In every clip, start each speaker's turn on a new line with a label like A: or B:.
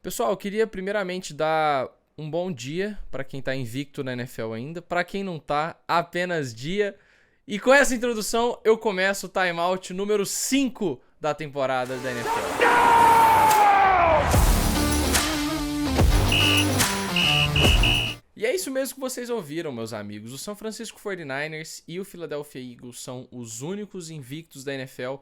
A: Pessoal, eu queria primeiramente dar um bom dia para quem tá invicto na NFL ainda. Para quem não tá, apenas dia. E com essa introdução, eu começo o timeout número 5 da temporada da NFL. E é isso mesmo que vocês ouviram, meus amigos. O São Francisco 49ers e o Philadelphia Eagles são os únicos invictos da NFL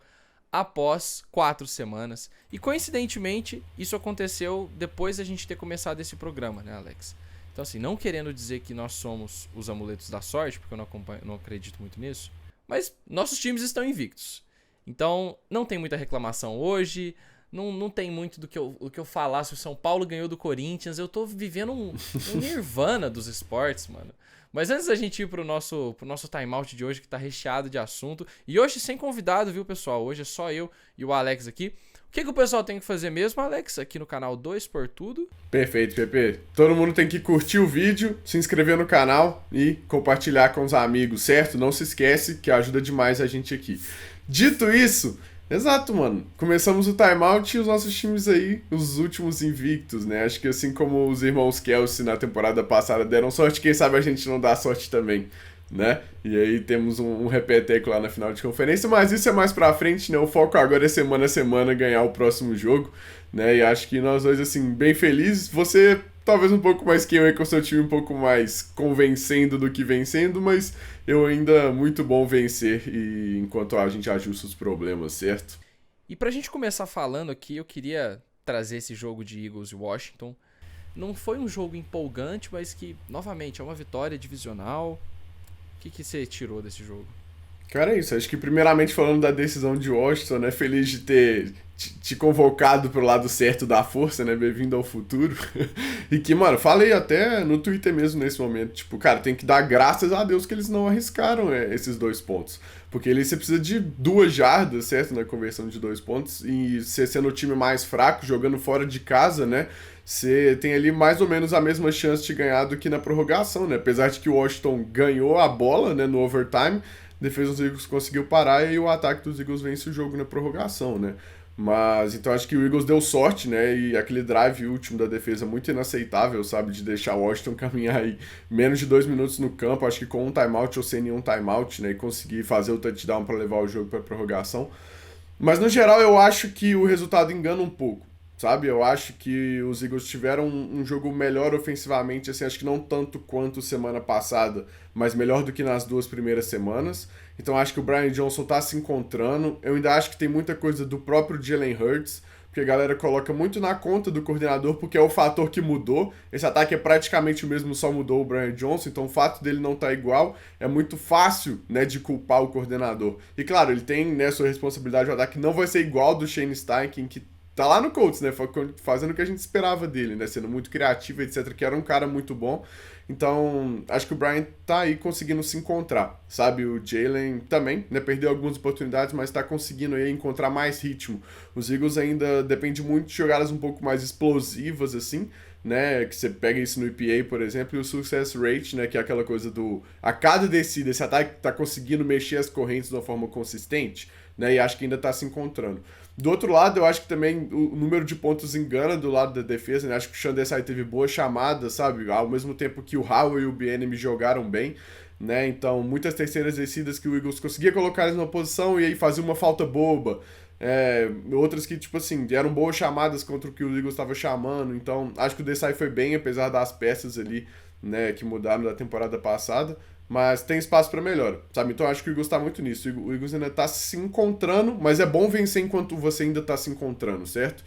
A: após 4 semanas. E coincidentemente, isso aconteceu depois da gente ter começado esse programa, né, Alex? Então, assim, não querendo dizer que nós somos os amuletos da sorte, porque eu não acredito muito nisso, mas nossos times estão invictos. Então, não tem muita reclamação hoje. Não tem muito do que eu falar se o São Paulo ganhou do Corinthians. Eu tô vivendo um nirvana dos esportes, mano. Mas antes da gente ir pro nosso timeout de hoje, que tá recheado de assunto. E hoje sem convidado, viu, pessoal? Hoje é só eu e o Alex aqui. O que o pessoal tem que fazer mesmo, Alex? Aqui no canal 2 por tudo.
B: Perfeito, Pepe. Todo mundo tem que curtir o vídeo, se inscrever no canal e compartilhar com os amigos, certo? Não se esquece que ajuda demais a gente aqui. Dito isso... Exato, mano. Começamos o timeout e os nossos times aí, os últimos invictos, né? Acho que assim como os irmãos Kelsey na temporada passada deram sorte, quem sabe a gente não dá sorte também, né? E aí temos um repeteco lá na final de conferência, mas isso é mais pra frente, né? O foco agora é semana a semana ganhar o próximo jogo, né? E acho que nós dois, assim, bem felizes. Você talvez um pouco mais que eu aí com o seu time um pouco mais convencendo do que vencendo, mas eu ainda muito bom vencer e enquanto a gente ajusta os problemas, certo?
A: E pra gente começar falando aqui, eu queria trazer esse jogo de Eagles e Washington. Não foi um jogo empolgante, mas que, novamente, é uma vitória divisional. O que você tirou desse jogo?
B: Cara, é isso. Acho que primeiramente falando da decisão de Washington, né? Feliz de ter te convocado pro lado certo da força, né? Bem-vindo ao futuro. E que, mano, falei até no Twitter mesmo nesse momento. Tipo, cara, tem que dar graças a Deus que eles não arriscaram esses 2 pontos. Porque ali você precisa de 2 jardas, certo? Na conversão de 2 pontos. E você sendo o time mais fraco, jogando fora de casa, né? Você tem ali mais ou menos a mesma chance de ganhar do que na prorrogação, né? Apesar de que o Washington ganhou a bola, né? No overtime. A defesa dos Eagles conseguiu parar e o ataque dos Eagles vence o jogo na prorrogação, né? Mas então acho que o Eagles deu sorte, né? E aquele drive último da defesa muito inaceitável, sabe? De deixar o Washington caminhar aí menos de 2 minutos no campo, acho que com um timeout ou sem nenhum timeout, né? E conseguir fazer o touchdown para levar o jogo para prorrogação. Mas no geral eu acho que o resultado engana um pouco, sabe? Eu acho que os Eagles tiveram um jogo melhor ofensivamente, assim, acho que não tanto quanto semana passada, mas melhor do que nas 2 primeiras semanas. Então acho que o Brian Johnson tá se encontrando. Eu ainda acho que tem muita coisa do próprio Jalen Hurts, porque a galera coloca muito na conta do coordenador, porque é o fator que mudou. Esse ataque é praticamente o mesmo, só mudou o Brian Johnson, então o fato dele não estar igual é muito fácil, né, de culpar o coordenador. E claro, ele tem, né, sua responsabilidade, o ataque não vai ser igual ao do Shane Steichen, que tá lá no Colts, né, fazendo o que a gente esperava dele, né, sendo muito criativo, etc, que era um cara muito bom. Então, acho que o Brian tá aí conseguindo se encontrar, sabe? O Jalen também, né? Perdeu algumas oportunidades, mas tá conseguindo aí encontrar mais ritmo. Os Eagles ainda depende muito de jogadas um pouco mais explosivas, assim, né? Que você pega isso no EPA, por exemplo, e o success rate, né? Que é aquela coisa do... A cada descida, esse ataque tá conseguindo mexer as correntes de uma forma consistente, né? E acho que ainda tá se encontrando. Do outro lado, eu acho que também o número de pontos engana do lado da defesa, né? Acho que o Sean Desai teve boas chamadas, sabe? Ao mesmo tempo que o Howell e o Bieniemy jogaram bem, né? Então, muitas terceiras descidas que o Eagles conseguia colocar eles numa posição e aí fazia uma falta boba. Outras que, tipo assim, eram boas chamadas contra o que o Eagles estava chamando. Então, acho que o Desai foi bem, apesar das peças ali, né, que mudaram da temporada passada. Mas tem espaço para melhor, sabe? Então acho que o Eagles tá muito nisso. O Eagles ainda tá se encontrando, mas é bom vencer enquanto você ainda tá se encontrando, certo?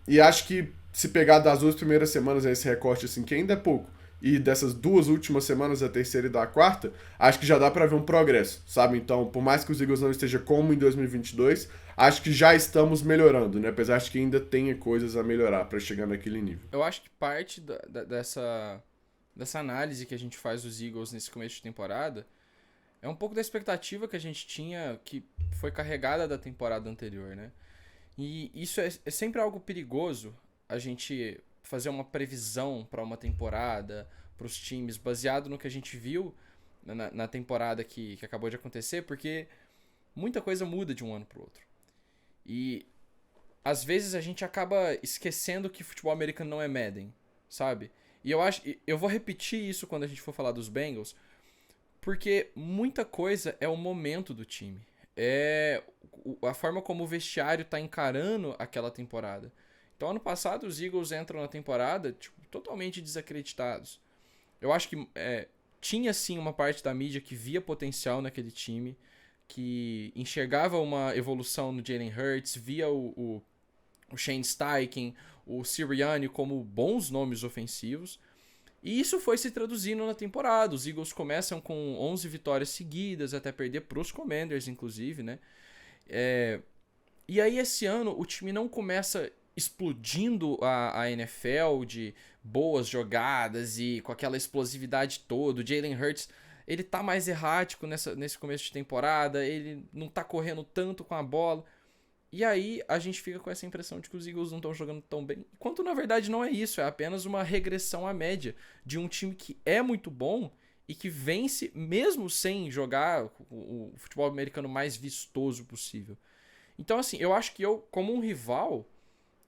B: E acho que se pegar das 2 primeiras semanas, esse recorte assim, que ainda é pouco, e dessas 2 últimas semanas, a terceira e da quarta, acho que já dá para ver um progresso, sabe? Então, por mais que os Eagles não esteja como em 2022, acho que já estamos melhorando, né? Apesar de que ainda tenha coisas a melhorar para chegar naquele nível.
A: Eu acho que parte dessa análise que a gente faz dos Eagles nesse começo de temporada é um pouco da expectativa que a gente tinha, que foi carregada da temporada anterior, né? E isso é sempre algo perigoso, a gente fazer uma previsão para uma temporada, para os times, baseado no que a gente viu na temporada que acabou de acontecer, porque muita coisa muda de um ano para o outro. E às vezes a gente acaba esquecendo que futebol americano não é Madden, sabe? E eu vou repetir isso quando a gente for falar dos Bengals, porque muita coisa é o momento do time. É a forma como o vestiário tá encarando aquela temporada. Então, ano passado, os Eagles entram na temporada tipo, totalmente desacreditados. Eu acho que tinha sim uma parte da mídia que via potencial naquele time, que enxergava uma evolução no Jalen Hurts, via o Shane Steichen, o Sirianni como bons nomes ofensivos. E isso foi se traduzindo na temporada. Os Eagles começam com 11 vitórias seguidas, até perder para os Commanders, inclusive, né? E aí, esse ano, o time não começa explodindo a NFL de boas jogadas e com aquela explosividade toda. O Jalen Hurts, ele tá mais errático nesse começo de temporada, ele não tá correndo tanto com a bola. E aí a gente fica com essa impressão de que os Eagles não estão jogando tão bem. Enquanto na verdade não é isso, é apenas uma regressão à média de um time que é muito bom e que vence mesmo sem jogar o futebol americano mais vistoso possível. Então assim, eu acho que eu, como um rival,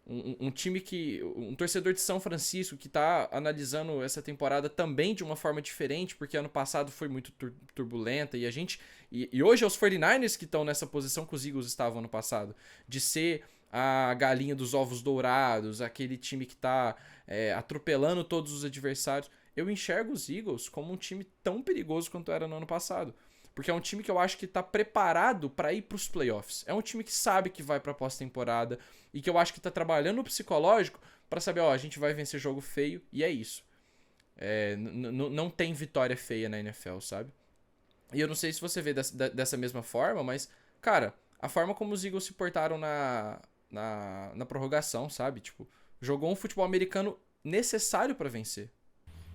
A: um torcedor de São Francisco que tá analisando essa temporada também de uma forma diferente, porque ano passado foi muito turbulenta e hoje é os 49ers que estão nessa posição que os Eagles estavam ano passado, de ser a galinha dos ovos dourados, aquele time que tá atropelando todos os adversários. Eu enxergo os Eagles como um time tão perigoso quanto era no ano passado. Porque é um time que eu acho que tá preparado para ir pros playoffs. É um time que sabe que vai pra pós-temporada e que eu acho que tá trabalhando no psicológico para saber, ó, a gente vai vencer jogo feio e é isso. Não tem vitória feia na NFL, sabe? E eu não sei se você vê dessa mesma forma, mas, cara, a forma como os Eagles se portaram na prorrogação, sabe? Tipo, jogou um futebol americano necessário para vencer.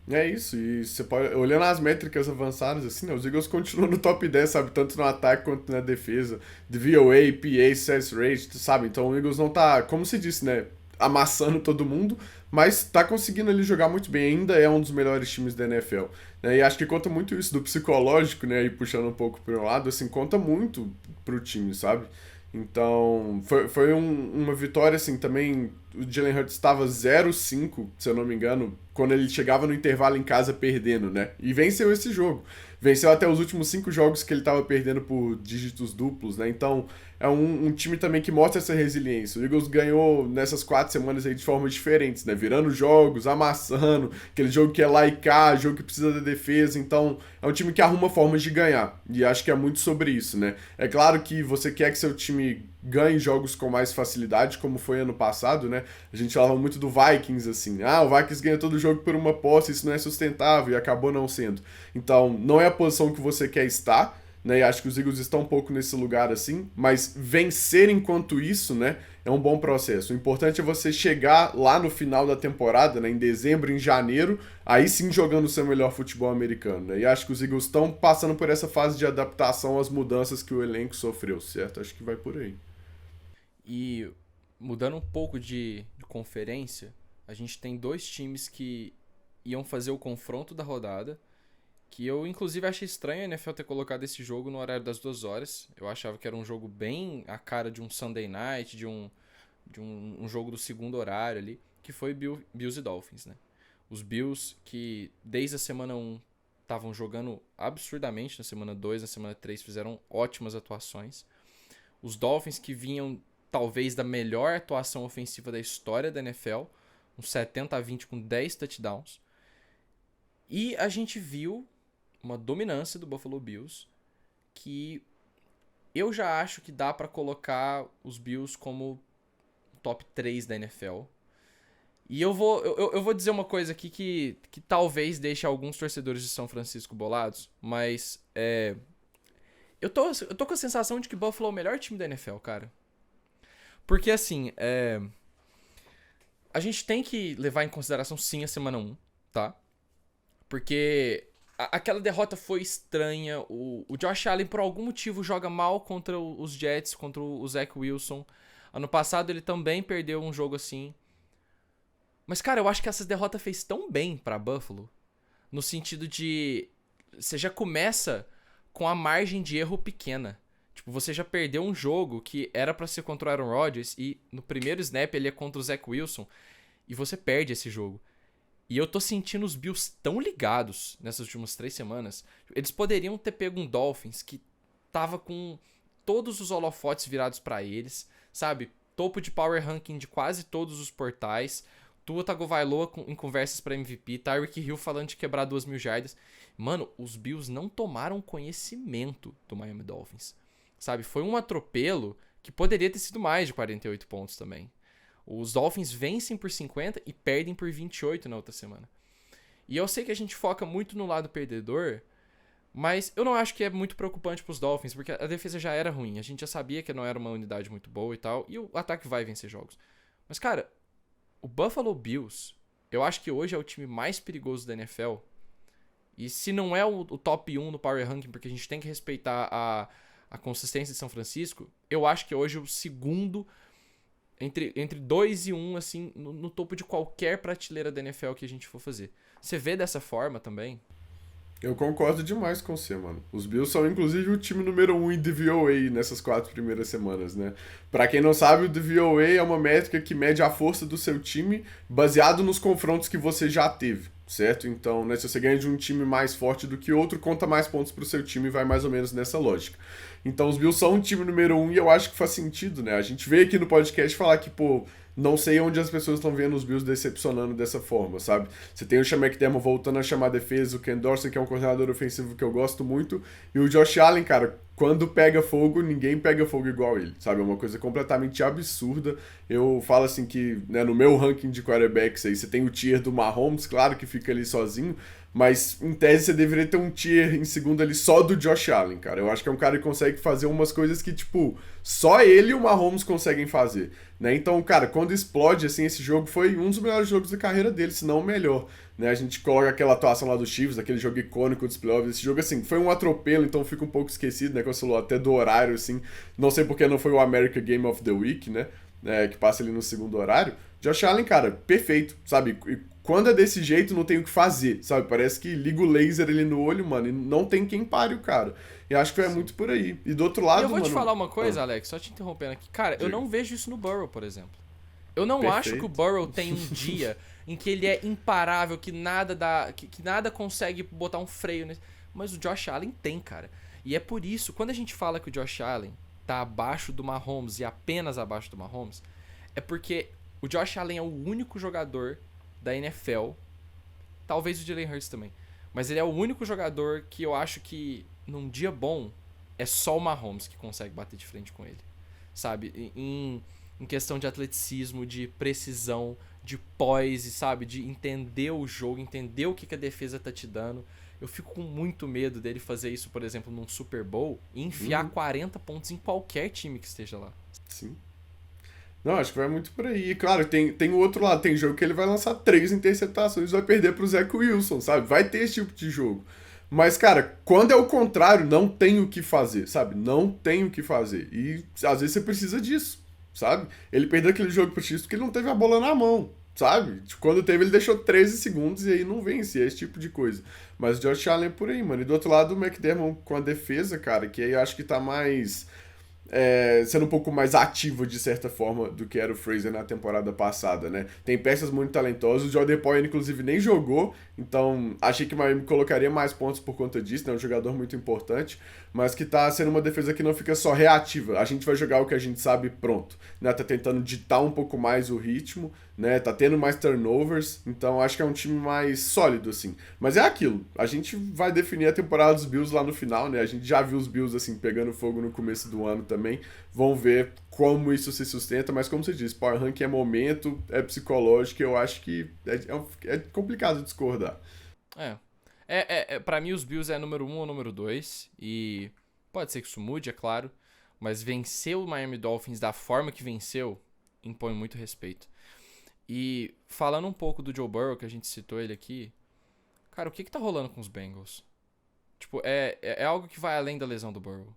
B: É isso, e você pode, olhando as métricas avançadas, assim, né, os Eagles continuam no top 10, sabe, tanto no ataque quanto na defesa, de VOA, PA, success rate, sabe, então o Eagles não tá, como se disse, né, amassando todo mundo, mas tá conseguindo ali jogar muito bem, ainda é um dos melhores times da NFL, né, e acho que conta muito isso do psicológico, né, e puxando um pouco pro lado, assim, conta muito pro time, sabe, então, foi uma vitória, assim, também. O Jalen Hurts estava 0-5, se eu não me engano, quando ele chegava no intervalo em casa perdendo, né? E venceu esse jogo. Venceu até os últimos 5 jogos que ele estava perdendo por dígitos duplos, né? Então, é um time também que mostra essa resiliência. O Eagles ganhou nessas 4 semanas aí de formas diferentes, né? Virando jogos, amassando, aquele jogo que é lá e cá, jogo que precisa da defesa. Então, é um time que arruma formas de ganhar. E acho que é muito sobre isso, né? É claro que você quer que seu time ganhe jogos com mais facilidade, como foi ano passado, né? A gente falava muito do Vikings, assim. Ah, o Vikings ganha todo jogo por uma posse, isso não é sustentável, e acabou não sendo. Então, não é a posição que você quer estar, né? E acho que os Eagles estão um pouco nesse lugar, assim. Mas vencer enquanto isso, né? É um bom processo. O importante é você chegar lá no final da temporada, né? Em dezembro, em janeiro, aí sim jogando o seu melhor futebol americano, né? E acho que os Eagles estão passando por essa fase de adaptação às mudanças que o elenco sofreu, certo? Acho que vai por aí.
A: E mudando um pouco de conferência, a gente tem dois times que iam fazer o confronto da rodada, que eu inclusive achei estranho a NFL ter colocado esse jogo no horário das 2 horas. Eu achava que era um jogo bem a cara de um Sunday Night, de um jogo do segundo horário ali, que foi Bills e Dolphins, né? Os Bills que desde a semana 1 estavam jogando absurdamente, na semana 2, na semana 3 fizeram ótimas atuações. Os Dolphins que vinham talvez da melhor atuação ofensiva da história da NFL, um 70-20 com 10 touchdowns. E a gente viu uma dominância do Buffalo Bills que eu já acho que dá pra colocar os Bills como top 3 da NFL. E eu vou dizer uma coisa aqui que talvez deixe alguns torcedores de São Francisco bolados, mas eu tô com a sensação de que Buffalo é o melhor time da NFL, cara. Porque, assim, a gente tem que levar em consideração, sim, a semana 1, tá? Porque aquela derrota foi estranha. O Josh Allen, por algum motivo, joga mal contra os Jets, contra o Zach Wilson. Ano passado, ele também perdeu um jogo assim. Mas, cara, eu acho que essa derrota fez tão bem pra Buffalo. No sentido de... Você já começa com a margem de erro pequena. Tipo, você já perdeu um jogo que era pra ser contra o Aaron Rodgers e no primeiro snap ele é contra o Zach Wilson e você perde esse jogo. E eu tô sentindo os Bills tão ligados nessas últimas 3 semanas. Eles poderiam ter pego um Dolphins que tava com todos os holofotes virados pra eles, sabe? Topo de power ranking de quase todos os portais. Tua Tagovailoa em conversas pra MVP. Tyreek Hill falando de quebrar 2.000 jardas. Mano, os Bills não tomaram conhecimento do Miami Dolphins. Sabe? Foi um atropelo que poderia ter sido mais de 48 pontos também. Os Dolphins vencem por 50 e perdem por 28 na outra semana. E eu sei que a gente foca muito no lado perdedor, mas eu não acho que é muito preocupante pros Dolphins, porque a defesa já era ruim. A gente já sabia que não era uma unidade muito boa e tal, e o ataque vai vencer jogos. Mas, cara, o Buffalo Bills, eu acho que hoje é o time mais perigoso da NFL. E se não é o top 1 no Power Ranking, porque a gente tem que respeitar a consistência de São Francisco, eu acho que hoje o segundo entre 2 e 1, assim, no topo de qualquer prateleira da NFL que a gente for fazer. Você vê dessa forma também?
B: Eu concordo demais com você, mano. Os Bills são, inclusive, o time número 1 em DVOA nessas 4 primeiras semanas, né? Pra quem não sabe, o DVOA é uma métrica que mede a força do seu time baseado nos confrontos que você já teve, certo? Então, né, se você ganha de um time mais forte do que outro, conta mais pontos pro seu time e vai mais ou menos nessa lógica. Então, os Bills são o time número 1 e eu acho que faz sentido, né? A gente veio aqui no podcast falar que, pô, não sei onde as pessoas estão vendo os Bills decepcionando dessa forma, sabe? Você tem o Sean McDermott voltando a chamar a defesa, o Ken Dorsey, que é um coordenador ofensivo que eu gosto muito, e o Josh Allen, cara, quando pega fogo, ninguém pega fogo igual ele, sabe? É uma coisa completamente absurda. Eu falo assim que, né, no meu ranking de quarterbacks aí, você tem o tier do Mahomes, claro que fica ali sozinho, mas em tese você deveria ter um tier em segundo ali só do Josh Allen, cara. Eu acho que é um cara que consegue fazer umas coisas que, tipo, só ele e o Mahomes conseguem fazer, né? Então, cara, quando explode, assim, esse jogo foi um dos melhores jogos da carreira dele, se não o melhor, né? A gente coloca aquela atuação lá do Chiefs, aquele jogo icônico dos playoffs. Esse jogo, assim, foi um atropelo, então fica um pouco esquecido, né? Como você falou, até do horário, assim. Não sei porque não foi o America Game of the Week, né? Que passa ali no segundo horário. Josh Allen, cara, perfeito, sabe? E quando é desse jeito, não tem o que fazer, sabe? Parece que liga o laser ali no olho, mano, e não tem quem pare o cara. E acho que é muito por aí. E do outro
A: E
B: lado,
A: eu vou
B: mano...
A: te falar uma coisa, Alex, só te interrompendo aqui. Cara, eu
B: Diga.
A: não vejo isso no Burrow, por exemplo. Eu não acho que o
B: Perfeito.
A: Burrow tem um dia em que ele é imparável, que nada dá, que nada consegue botar um freio nele. Mas o Josh Allen tem, cara. E é por isso, quando a gente fala que o Josh Allen tá abaixo do Mahomes e apenas abaixo do Mahomes, é porque o Josh Allen é o único jogador da NFL, talvez o Jalen Hurts também, mas ele é o único jogador que eu acho que num dia bom é só o Mahomes que consegue bater de frente com ele, sabe? Em questão de atleticismo, de precisão, de poise, sabe? De entender o jogo, entender o que a defesa tá te dando. Eu fico com muito medo dele fazer isso, por exemplo, num Super Bowl e enfiar 40 pontos em qualquer time que esteja lá.
B: Sim. Não, acho que vai muito por aí. Claro, tem o outro lado. Tem jogo que ele vai lançar 3 interceptações e vai perder pro Zach Wilson, sabe? Vai ter esse tipo de jogo. Mas, cara, quando é o contrário, não tem o que fazer, sabe? Não tem o que fazer. E às vezes você precisa disso, sabe? Ele perdeu aquele jogo pro Chiefs porque ele não teve a bola na mão, sabe? Tipo, quando teve, ele deixou 13 segundos e aí não vence, é esse tipo de coisa. Mas o Josh Allen é por aí, mano. E do outro lado, o McDermott com a defesa, cara, que aí eu acho que tá mais... sendo um pouco mais ativo de certa forma do que era o Fraser na temporada passada, né? Tem peças muito talentosas, o Jordan Poyer inclusive nem jogou, então achei que o Miami colocaria mais pontos por conta disso, né? Um jogador muito importante, mas que tá sendo uma defesa que não fica só reativa, a gente vai jogar o que a gente sabe pronto, né? Tá tentando ditar um pouco mais o ritmo, né? Tá tendo mais turnovers, então acho que é um time mais sólido, assim. Mas é aquilo, a gente vai definir a temporada dos Bills lá no final, né? A gente já viu os Bills, assim, pegando fogo no começo do ano também. Vamos ver como isso se sustenta, mas como você disse, Power Rank é momento, é psicológico, eu acho que é complicado discordar.
A: Pra mim, os Bills é número 1 ou número 2. E pode ser que isso mude, é claro. Mas vencer o Miami Dolphins da forma que venceu impõe muito respeito. E falando um pouco do Joe Burrow, que a gente citou ele aqui. Cara, o que tá rolando com os Bengals? Tipo, é algo que vai além da lesão do Burrow.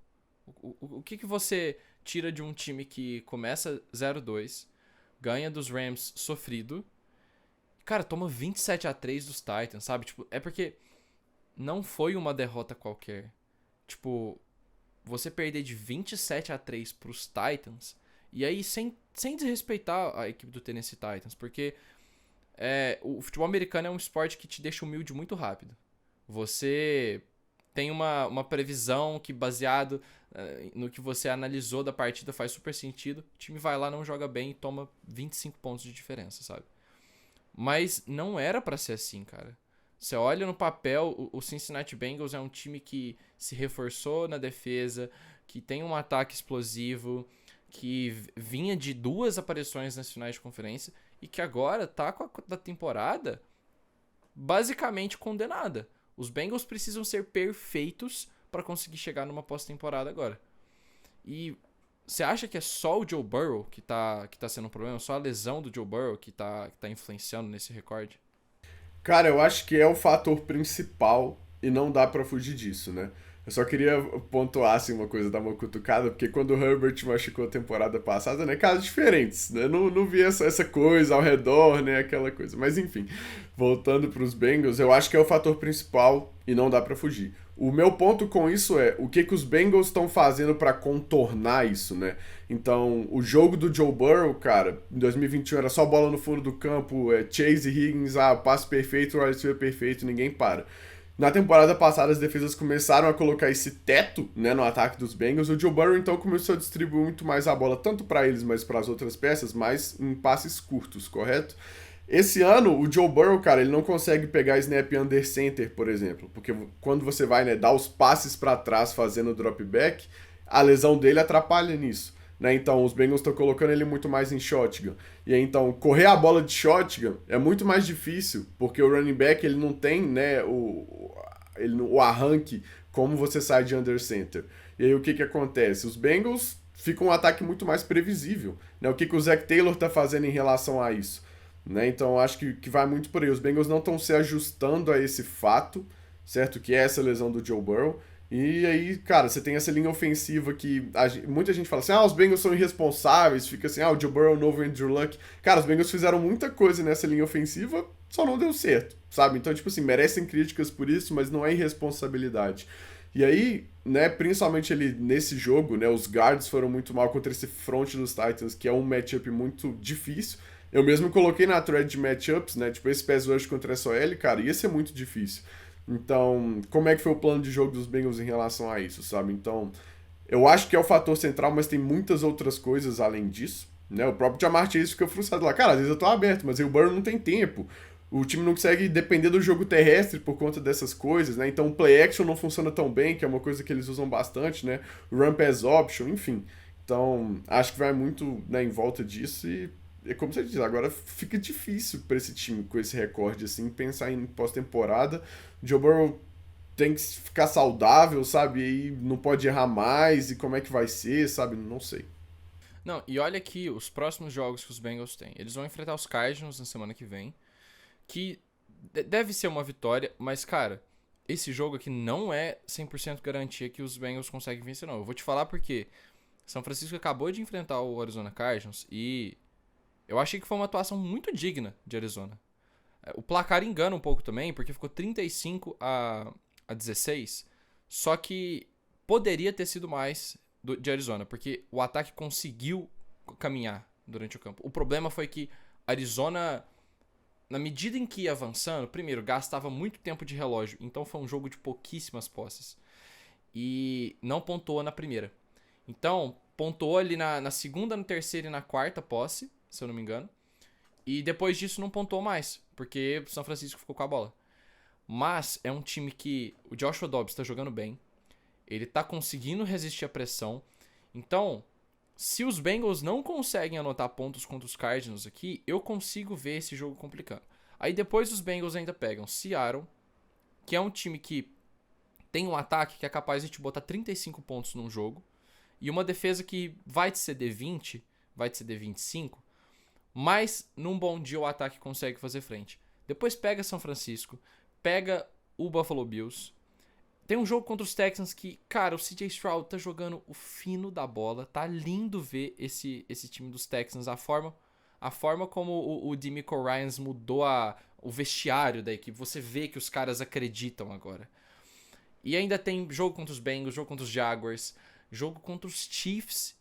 A: O que você tira de um time que começa 0-2, ganha dos Rams sofrido, cara, toma 27-3 dos Titans, sabe? Tipo, é porque não foi uma derrota qualquer. Tipo, você perder de 27-3 pros Titans, e aí sem desrespeitar a equipe do Tennessee Titans, porque o futebol americano é um esporte que te deixa humilde muito rápido. Você tem uma previsão que, baseado no que você analisou da partida, faz super sentido. O time vai lá, não joga bem e toma 25 pontos de diferença, sabe? Mas não era pra ser assim, cara. Você olha no papel, o Cincinnati Bengals é um time que se reforçou na defesa, que tem um ataque explosivo, que vinha de 2 aparições nas finais de conferência e que agora tá com a temporada basicamente condenada. Os Bengals precisam ser perfeitos para conseguir chegar numa pós-temporada agora. E você acha que é só o Joe Burrow que tá sendo um problema? Só a lesão do Joe Burrow que tá influenciando nesse recorde?
B: Cara, eu acho que é o fator principal e não dá pra fugir disso, né? Eu só queria pontuar assim uma coisa, dar uma cutucada, porque quando o Herbert machucou a temporada passada, né, casos diferentes, né? Não vi essa coisa ao redor, né, aquela coisa. Mas enfim, voltando pros Bengals, eu acho que é o fator principal e não dá pra fugir. O meu ponto com isso é o que os Bengals estão fazendo pra contornar isso, né? Então, o jogo do Joe Burrow, cara, em 2021 era só bola no fundo do campo, Chase e Higgins, passe perfeito, o receiver perfeito, ninguém para. Na temporada passada, as defesas começaram a colocar esse teto, né, no ataque dos Bengals. O Joe Burrow, então, começou a distribuir muito mais a bola, tanto para eles, mas para as outras peças, mais em passes curtos, correto? Esse ano, o Joe Burrow, cara, ele não consegue pegar snap under center, por exemplo, porque quando você vai, né, dar os passes para trás fazendo o drop back, a lesão dele atrapalha nisso. Né? Então, os Bengals estão colocando ele muito mais em shotgun. E aí, então, correr a bola de shotgun é muito mais difícil, porque o running back ele não tem, né, o arranque como você sai de under center. E aí, o que acontece? Os Bengals ficam um ataque muito mais previsível. Né? O que o Zach Taylor está fazendo em relação a isso? Né? Então, eu acho que vai muito por aí. Os Bengals não estão se ajustando a esse fato, certo? Que é essa lesão do Joe Burrow. E aí, cara, você tem essa linha ofensiva que muita gente fala assim, os Bengals são irresponsáveis, fica assim, o Joe Burrow, o novo Andrew Luck. Cara, os Bengals fizeram muita coisa nessa linha ofensiva, só não deu certo, sabe? Então, tipo assim, merecem críticas por isso, mas não é irresponsabilidade. E aí, né, principalmente ali nesse jogo, né, os guards foram muito mal contra esse front dos Titans, que é um matchup muito difícil. Eu mesmo coloquei na thread de matchups, né, tipo esse pass rush contra essa OL, cara, ia ser muito difícil. Então, como é que foi o plano de jogo dos Bengals em relação a isso, sabe? Então, eu acho que é o fator central, mas tem muitas outras coisas além disso, né? O próprio Jamar Chase fica frustrado lá. Cara, às vezes eu tô aberto, mas aí o Burrow não tem tempo. O time não consegue depender do jogo terrestre por conta dessas coisas, né? Então, o play action não funciona tão bem, que é uma coisa que eles usam bastante, né? O run pass option, enfim. Então, acho que vai muito, né, em volta disso e é como você diz, agora fica difícil para esse time com esse recorde assim pensar em pós-temporada. O Joe Burrow tem que ficar saudável, sabe? E não pode errar mais. E como é que vai ser, sabe? Não sei.
A: Não, e olha aqui os próximos jogos que os Bengals têm. Eles vão enfrentar os Cardinals na semana que vem, que deve ser uma vitória, mas, cara, esse jogo aqui não é 100% garantia que os Bengals conseguem vencer, não. Eu vou te falar porque São Francisco acabou de enfrentar o Arizona Cardinals e eu achei que foi uma atuação muito digna de Arizona. O placar engana um pouco também, porque ficou 35-16, só que poderia ter sido mais de Arizona, porque o ataque conseguiu caminhar durante o campo. O problema foi que Arizona, na medida em que ia avançando, primeiro, gastava muito tempo de relógio, então foi um jogo de pouquíssimas posses. E não pontuou na primeira. Então, pontuou ali na segunda, na terceira e na quarta posse, se eu não me engano. E depois disso não pontuou mais, porque o São Francisco ficou com a bola. Mas é um time que o Joshua Dobbs está jogando bem. Ele está conseguindo resistir à pressão. Então, se os Bengals não conseguem anotar pontos contra os Cardinals aqui, eu consigo ver esse jogo complicando. Aí depois os Bengals ainda pegam Seattle, que é um time que tem um ataque que é capaz de te botar 35 pontos num jogo, e uma defesa que vai te ceder 20, vai te ceder 25, mas num bom dia o ataque consegue fazer frente. Depois pega São Francisco, pega o Buffalo Bills. Tem um jogo contra os Texans que, cara, o CJ Stroud tá jogando o fino da bola. Tá lindo ver esse time dos Texans. A forma como o DeMeco Ryans mudou o vestiário da equipe. Você vê que os caras acreditam agora. E ainda tem jogo contra os Bengals, jogo contra os Jaguars. jogo contra os Chiefs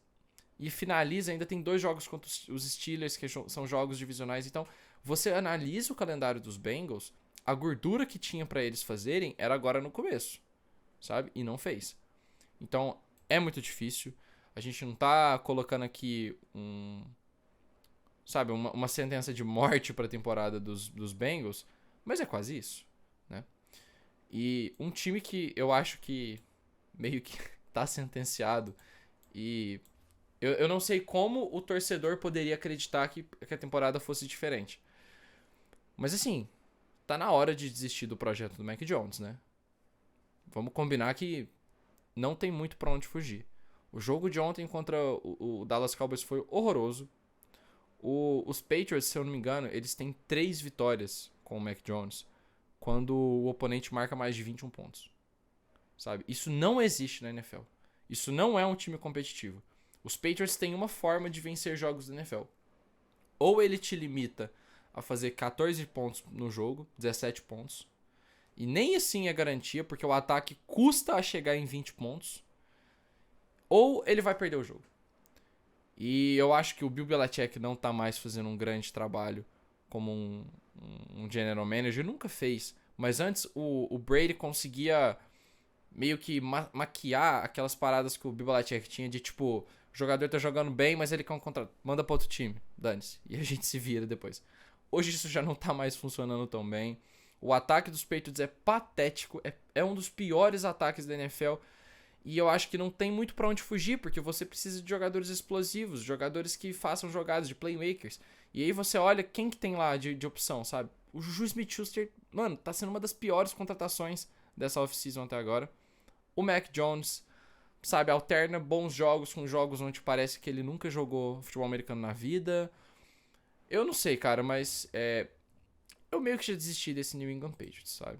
A: e finaliza, ainda tem 2 jogos contra os Steelers, que são jogos divisionais. Então, você analisa o calendário dos Bengals, a gordura que tinha pra eles fazerem era agora no começo, sabe? E não fez. Então, é muito difícil. A gente não tá colocando aqui uma sentença de morte pra temporada dos Bengals, mas é quase isso, né? E um time que eu acho que meio que tá sentenciado e eu não sei como o torcedor poderia acreditar que a temporada fosse diferente. Mas assim, tá na hora de desistir do projeto do Mac Jones, né? Vamos combinar que não tem muito pra onde fugir. O jogo de ontem contra o Dallas Cowboys foi horroroso. Os Patriots, se eu não me engano, eles têm 3 vitórias com o Mac Jones quando o oponente marca mais de 21 pontos. Sabe? Isso não existe na NFL. Isso não é um time competitivo. Os Patriots têm uma forma de vencer jogos da NFL. Ou ele te limita a fazer 14 pontos no jogo, 17 pontos. E nem assim é garantia, porque o ataque custa a chegar em 20 pontos. Ou ele vai perder o jogo. E eu acho que o Bill Belichick não tá mais fazendo um grande trabalho como um general manager. Nunca fez. Mas antes o Brady conseguia meio que maquiar aquelas paradas que o Bill Belichick tinha de tipo, o jogador tá jogando bem, mas ele quer um contrato. Manda pra outro time, dane-se. E a gente se vira depois. Hoje isso já não tá mais funcionando tão bem. O ataque dos Patriots é patético. É um dos piores ataques da NFL. E eu acho que não tem muito pra onde fugir, porque você precisa de jogadores explosivos, jogadores que façam jogadas de playmakers. E aí você olha quem que tem lá de opção, sabe? O Juju Smith-Schuster, mano, tá sendo uma das piores contratações dessa off-season até agora. O Mac Jones, sabe, alterna bons jogos com jogos onde parece que ele nunca jogou futebol americano na vida. Eu não sei, cara, mas eu meio que já desisti desse New England Patriots, sabe?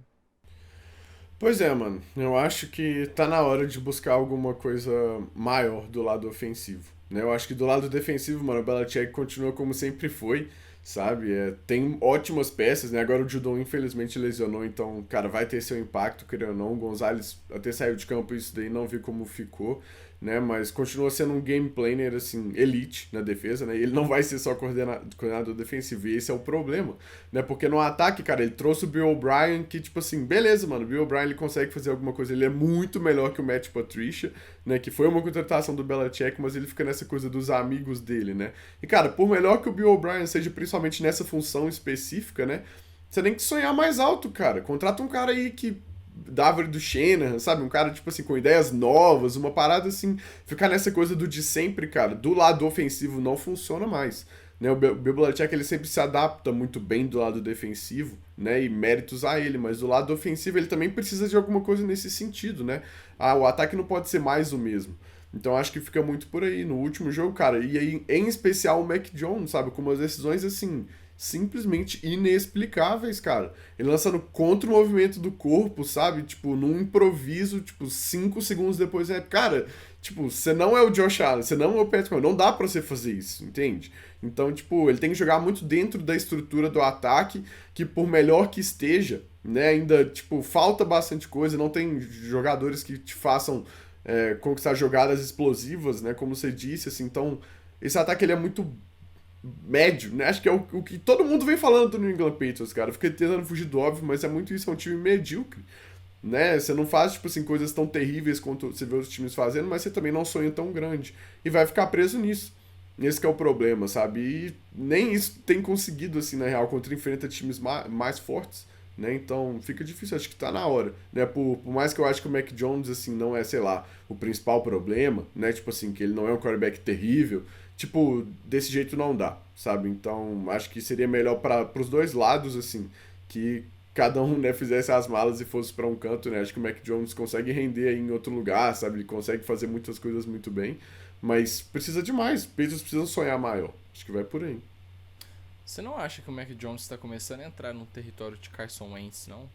B: Pois é, mano. Eu acho que tá na hora de buscar alguma coisa maior do lado ofensivo, né? Eu acho que do lado defensivo, mano, o Belichick continua como sempre foi, sabe? Tem ótimas peças, né? Agora o Judon infelizmente lesionou, então, cara, vai ter seu impacto, querendo ou não. O Gonzalez até saiu de campo, isso daí não vi como ficou, né? Mas continua sendo um game planner, assim, elite na defesa, né? E ele não vai ser só coordenador defensivo, e esse é o problema, né? Porque no ataque, cara, ele trouxe o Bill O'Brien, que, tipo assim, beleza, mano, o Bill O'Brien ele consegue fazer alguma coisa, ele é muito melhor que o Matt Patricia, né? Que foi uma contratação do Belichick, mas ele fica nessa coisa dos amigos dele, né? E, cara, por melhor que o Bill O'Brien seja, principalmente nessa função específica, né? Você tem que sonhar mais alto, cara. Contrata um cara aí que da árvore do Shanahan, sabe? Um cara, tipo assim, com ideias novas, uma parada assim, ficar nessa coisa do de sempre, cara. Do lado ofensivo não funciona mais, né? O Bill Belichick, ele sempre se adapta muito bem do lado defensivo, né? E méritos a ele, mas do lado ofensivo ele também precisa de alguma coisa nesse sentido, né? O ataque não pode ser mais o mesmo. Então acho que fica muito por aí. No último jogo, cara, e aí, em especial o Mac Jones, sabe? Com umas decisões assim, simplesmente inexplicáveis, cara. Ele lançando contra o movimento do corpo, sabe? Tipo, num improviso, tipo, 5 segundos depois é. Cara, tipo, você não é o Josh Allen, você não é o Patrick Mahomes, não dá pra você fazer isso, entende? Então, tipo, ele tem que jogar muito dentro da estrutura do ataque, que por melhor que esteja, né, ainda, tipo, falta bastante coisa, não tem jogadores que te façam conquistar jogadas explosivas, né, como você disse, assim, então, esse ataque ele é muito médio, né? Acho que é o que todo mundo vem falando do New England Patriots, cara. Fica tentando fugir do óbvio, mas é muito isso, é um time medíocre, né? Você não faz, tipo assim, coisas tão terríveis quanto você vê os times fazendo, mas você também não sonha tão grande. E vai ficar preso nisso. Esse que é o problema, sabe? E nem isso tem conseguido, assim, na real, quando enfrenta times mais fortes, né? Então fica difícil, acho que tá na hora, né? Por mais que eu acho que o Mac Jones, assim, não é, sei lá, o principal problema, né? Tipo assim, que ele não é um quarterback terrível, tipo, desse jeito não dá, sabe? Então acho que seria melhor para os dois lados, assim, que cada um, né, fizesse as malas e fosse para um canto, né? Acho que o Mac Jones consegue render aí em outro lugar, sabe? Ele consegue fazer muitas coisas muito bem, mas precisa de mais. Os Patriots precisam sonhar maior. Acho que vai por aí.
A: Você não acha que o Mac Jones está começando a entrar no território de Carson Wentz, não?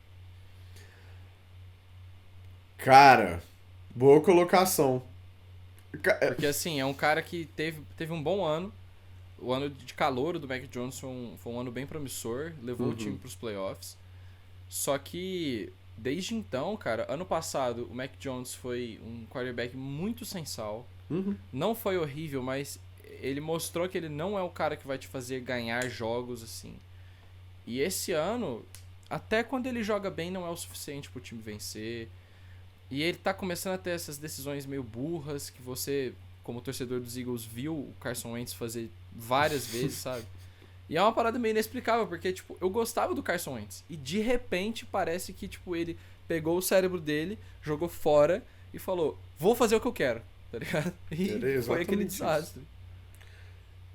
B: Cara, boa colocação.
A: Porque assim, é um cara que teve um bom ano. O ano de calouro do Mac Jones foi um ano bem promissor. Levou o time para os playoffs. Só que desde então, cara, ano passado o Mac Jones foi um quarterback muito sem sal.
B: Uhum.
A: Não foi horrível, mas ele mostrou que ele não é o cara que vai te fazer ganhar jogos assim. E esse ano, até quando ele joga bem, não é o suficiente pro time vencer. E ele tá começando a ter essas decisões meio burras que você, como torcedor dos Eagles, viu o Carson Wentz fazer várias vezes, sabe? E é uma parada meio inexplicável, porque, tipo, eu gostava do Carson Wentz. E de repente parece que, tipo, ele pegou o cérebro dele, jogou fora e falou: vou fazer o que eu quero, tá ligado? E foi aquele desastre.
B: Isso.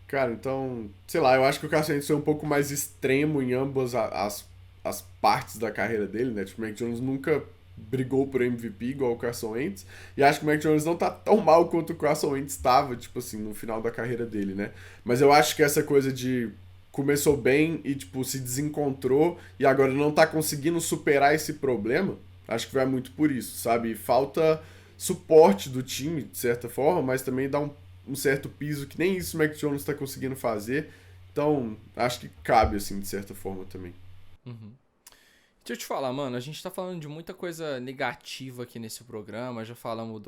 B: Cara, então, sei lá, eu acho que o Carson Wentz foi um pouco mais extremo em ambas as partes da carreira dele, né? Tipo, o Mac Jones nunca brigou por MVP igual o Carson Wentz, e acho que o Mac Jones não tá tão mal quanto o Carson Wentz estava, tipo assim, no final da carreira dele, né? Mas eu acho que essa coisa de começou bem e, tipo, se desencontrou e agora não tá conseguindo superar esse problema, acho que vai muito por isso, sabe? Falta suporte do time, de certa forma, mas também dá um certo piso que nem isso o Mac Jones tá conseguindo fazer. Então, acho que cabe, assim, de certa forma também.
A: Uhum. Deixa eu te falar, mano, a gente tá falando de muita coisa negativa aqui nesse programa, já falamos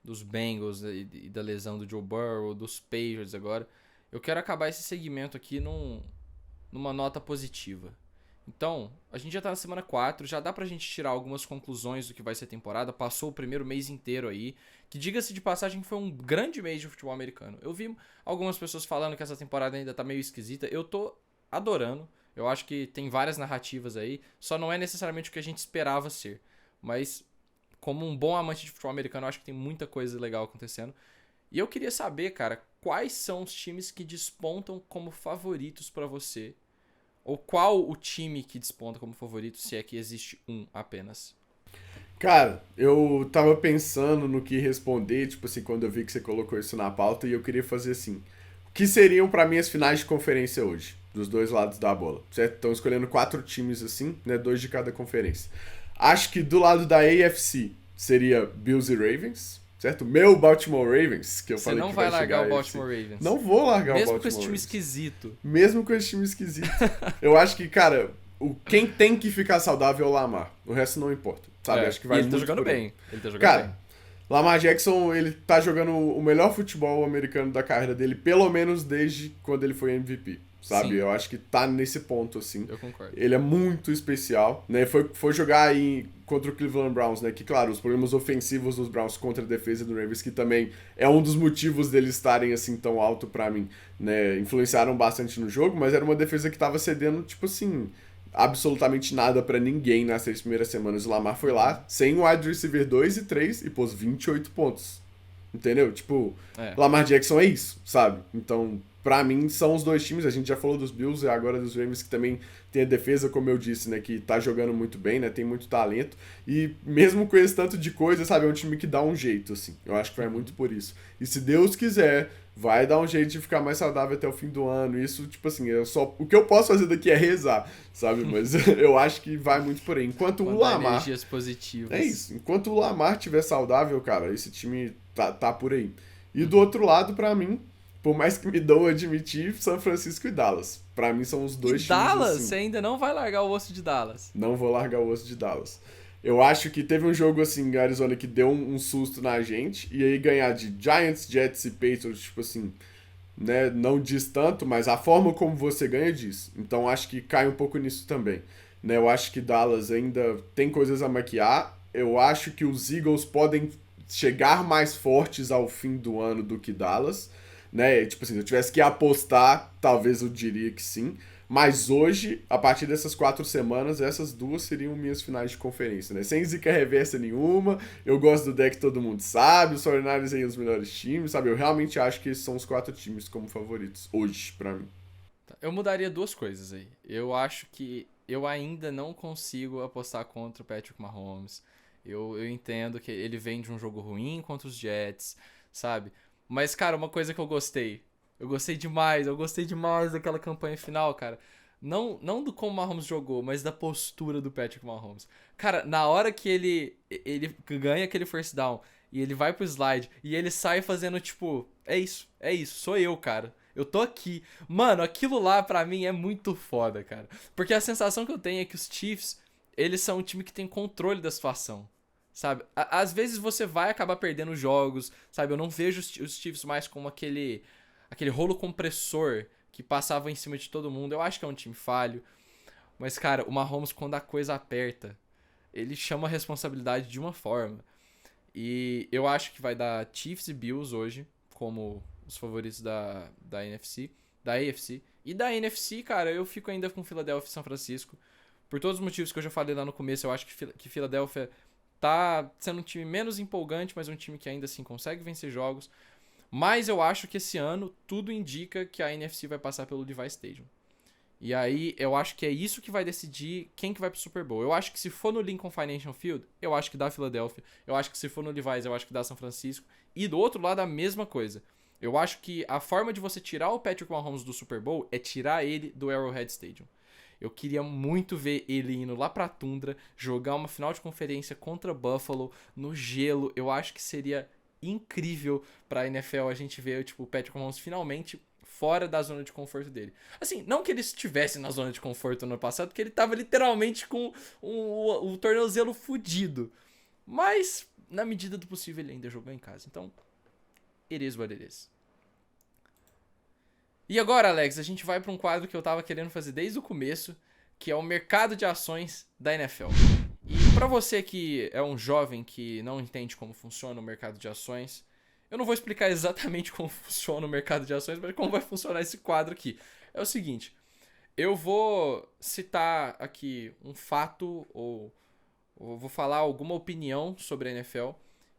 A: dos Bengals e da lesão do Joe Burrow, dos Patriots agora. Eu quero acabar esse segmento aqui numa nota positiva. Então, a gente já tá na semana 4, já dá pra gente tirar algumas conclusões do que vai ser a temporada. Passou o primeiro mês inteiro aí, que diga-se de passagem foi um grande mês de futebol americano. Eu vi algumas pessoas falando que essa temporada ainda tá meio esquisita. Eu tô adorando. Eu acho que tem várias narrativas aí, só não é necessariamente o que a gente esperava ser. Mas, como um bom amante de futebol americano, eu acho que tem muita coisa legal acontecendo. E eu queria saber, cara, quais são os times que despontam como favoritos pra você? Ou qual o time que desponta como favorito, se é que existe um apenas?
B: Cara, eu tava pensando no que responder, tipo assim, quando eu vi que você colocou isso na pauta, e eu queria fazer assim: o que seriam pra mim as finais de conferência hoje, dos dois lados da bola, certo? Estão escolhendo 4 times assim, né, 2 de cada conferência. Acho que do lado da AFC seria Bills e Ravens, certo? Meu Baltimore Ravens, que eu
A: Você
B: falei
A: não
B: que
A: vai
B: vai chegar
A: largar
B: a
A: o
B: AFC.
A: Baltimore Ravens.
B: Não vou largar o
A: Mesmo
B: Baltimore
A: com esse time
B: Ravens.
A: esquisito.
B: Mesmo com esse time esquisito. Eu acho que, cara, quem tem que ficar saudável é o Lamar. O resto não importa, sabe? Acho que
A: E
B: vai
A: ele tá
B: muito
A: jogando
B: por aí.
A: bem. Ele tá jogando
B: Cara,
A: bem.
B: Lamar Jackson, ele tá jogando o melhor futebol americano da carreira dele, pelo menos desde quando ele foi MVP, sabe?
A: Sim.
B: Eu acho que tá nesse ponto, assim.
A: Eu concordo.
B: Ele é muito especial, né? Foi jogar aí contra o Cleveland Browns, né? Que, claro, os problemas ofensivos dos Browns contra a defesa do Ravens, que também é um dos motivos deles estarem, assim, tão alto pra mim, né? Influenciaram bastante no jogo, mas era uma defesa que tava cedendo, tipo assim, absolutamente nada pra ninguém nas 6 primeiras semanas. O Lamar foi lá, sem o wide receiver 2 e 3 e pôs 28 pontos. Entendeu? Tipo,
A: É.
B: Lamar Jackson é isso, sabe? Então, pra mim, são os dois times. A gente já falou dos Bills e agora dos Ravens, que também tem a defesa, como eu disse, né? Que tá jogando muito bem, né? Tem muito talento. E mesmo com esse tanto de coisa, sabe? É um time que dá um jeito, assim. Eu acho que vai muito por isso. E se Deus quiser, vai dar um jeito de ficar mais saudável até o fim do ano. Isso, tipo assim, o que eu posso fazer daqui é rezar, sabe? Mas eu acho que vai muito por aí. Enquanto o
A: Mandar
B: Lamar...
A: energias positivas.
B: É isso. Enquanto o Lamar estiver saudável, cara, esse time tá por aí. E do outro lado, pra mim, por mais que me dão admitir, São Francisco e Dallas. Pra mim são os dois
A: E
B: times
A: Dallas,
B: assim.
A: você ainda não vai largar o osso de Dallas.
B: Não vou largar o osso de Dallas. Eu acho que teve um jogo assim em Arizona que deu um susto na gente. E aí ganhar de Giants, Jets e Patriots, tipo assim, né? Não diz tanto, mas a forma como você ganha diz. Então acho que cai um pouco nisso também. Né, eu acho que Dallas ainda tem coisas a maquiar. Eu acho que os Eagles podem chegar mais fortes ao fim do ano do que Dallas. Né? Tipo assim, se eu tivesse que apostar, talvez eu diria que sim. Mas hoje, a partir dessas 4 semanas, essas duas seriam minhas finais de conferência, né? Sem zica reversa nenhuma. Eu gosto do deck, todo mundo sabe. Os 49ers aí os melhores times, sabe? Eu realmente acho que esses são os 4 times como favoritos hoje, pra mim.
A: Eu mudaria 2 coisas aí. Eu acho que eu ainda não consigo apostar contra o Patrick Mahomes. Eu entendo que ele vem de um jogo ruim contra os Jets, sabe? Mas, cara, uma coisa que eu gostei. Eu gostei demais daquela campanha final, cara. Não do como o Mahomes jogou, mas da postura do Patrick Mahomes. Cara, na hora que ele ganha aquele first down e ele vai pro slide e ele sai fazendo tipo, é isso, sou eu, cara. Eu tô aqui. Mano, aquilo lá pra mim é muito foda, cara. Porque a sensação que eu tenho é que os Chiefs, eles são um time que tem controle da situação, sabe? Às vezes você vai acabar perdendo jogos, sabe? Eu não vejo os Chiefs mais como aquele rolo compressor que passava em cima de todo mundo. Eu acho que é um time falho. Mas, cara, o Mahomes, quando a coisa aperta, ele chama a responsabilidade de uma forma. E eu acho que vai dar Chiefs e Bills hoje, como os favoritos da NFC, da AFC. E da NFC, cara, eu fico ainda com Philadelphia e São Francisco. Por todos os motivos que eu já falei lá no começo, eu acho que Philadelphia tá sendo um time menos empolgante, mas um time que ainda assim consegue vencer jogos. Mas eu acho que esse ano tudo indica que a NFC vai passar pelo Levi Stadium. E aí eu acho que é isso que vai decidir quem que vai pro Super Bowl. Eu acho que se for no Lincoln Financial Field, eu acho que dá Philadelphia. Eu acho que se for no Levi's, eu acho que dá São Francisco. E do outro lado a mesma coisa. Eu acho que a forma de você tirar o Patrick Mahomes do Super Bowl é tirar ele do Arrowhead Stadium. Eu queria muito ver ele indo lá pra tundra, jogar uma final de conferência contra Buffalo no gelo. Eu acho que seria incrível pra NFL a gente ver tipo, o Patrick Mahomes finalmente fora da zona de conforto dele. Assim, não que ele estivesse na zona de conforto no ano passado, porque ele tava literalmente com o tornozelo fudido. Mas, na medida do possível, ele ainda jogou em casa. Então, it is what it is. E agora, Alex, a gente vai para um quadro que eu tava querendo fazer desde o começo, que é o mercado de ações da NFL. E para você que é um jovem que não entende como funciona o mercado de ações, eu não vou explicar exatamente como funciona o mercado de ações, mas como vai funcionar esse quadro aqui. É o seguinte, eu vou citar aqui um fato ou vou falar alguma opinião sobre a NFL,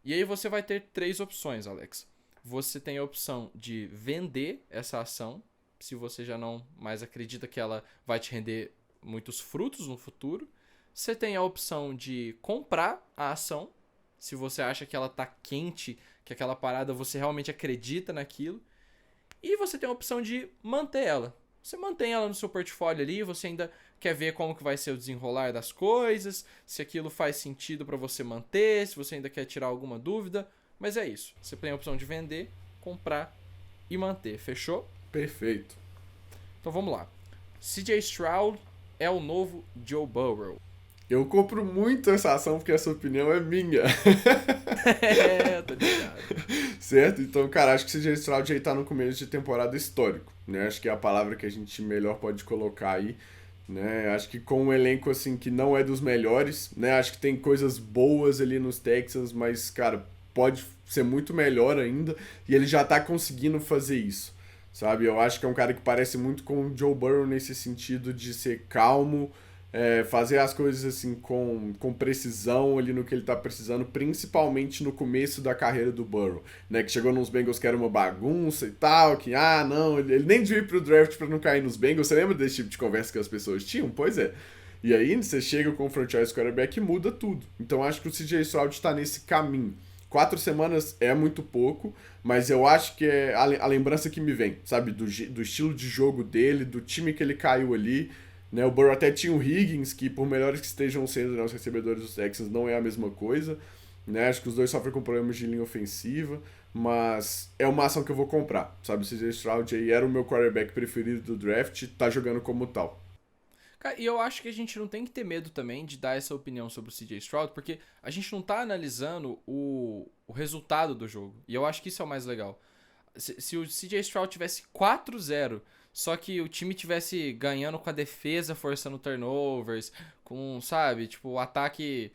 A: e aí você vai ter 3 opções, Alex. Você tem a opção de vender essa ação, se você já não mais acredita que ela vai te render muitos frutos no futuro. Você tem a opção de comprar a ação, se você acha que ela tá quente, que aquela parada você realmente acredita naquilo. E você tem a opção de manter ela. Você mantém ela no seu portfólio ali, você ainda quer ver como que vai ser o desenrolar das coisas, se aquilo faz sentido para você manter, se você ainda quer tirar alguma dúvida. Mas é isso. Você tem a opção de vender, comprar e manter. Fechou?
B: Perfeito.
A: Então vamos lá. CJ Stroud é o novo Joe Burrow.
B: Eu compro muito essa ação porque essa opinião é minha.
A: Tô ligado.
B: Certo? Então, cara, acho que o CJ Stroud aí tá no começo de temporada histórico, né? Acho que é a palavra que a gente melhor pode colocar aí, né? Acho que com um elenco, assim, que não é dos melhores, né? Acho que tem coisas boas ali nos Texans, mas, cara, pode ser muito melhor ainda, e ele já tá conseguindo fazer isso, sabe? Eu acho que é um cara que parece muito com o Joe Burrow nesse sentido de ser calmo, fazer as coisas assim com precisão ali no que ele tá precisando, principalmente no começo da carreira do Burrow, né? Que chegou nos Bengals que era uma bagunça e tal, que, não, ele nem devia ir pro draft pra não cair nos Bengals. Você lembra desse tipo de conversa que as pessoas tinham? Pois é. E aí você chega com o franchise quarterback e muda tudo. Então acho que o CJ Stroud tá nesse caminho. 4 semanas é muito pouco, mas eu acho que é a lembrança que me vem, sabe? Do estilo de jogo dele, do time que ele caiu ali, né? O Burrow até tinha o Higgins, que por melhores que estejam sendo, né, os recebedores dos Texans, não é a mesma coisa, né? Acho que os dois sofrem com problemas de linha ofensiva, mas é uma ação que eu vou comprar, sabe? O CJ Stroud aí era o meu quarterback preferido do draft, tá jogando como tal.
A: Cara, e eu acho que a gente não tem que ter medo também de dar essa opinião sobre o CJ Stroud, porque a gente não tá analisando o resultado do jogo. E eu acho que isso é o mais legal. Se o CJ Stroud tivesse 4-0, só que o time tivesse ganhando com a defesa, forçando turnovers, com, sabe, tipo, o ataque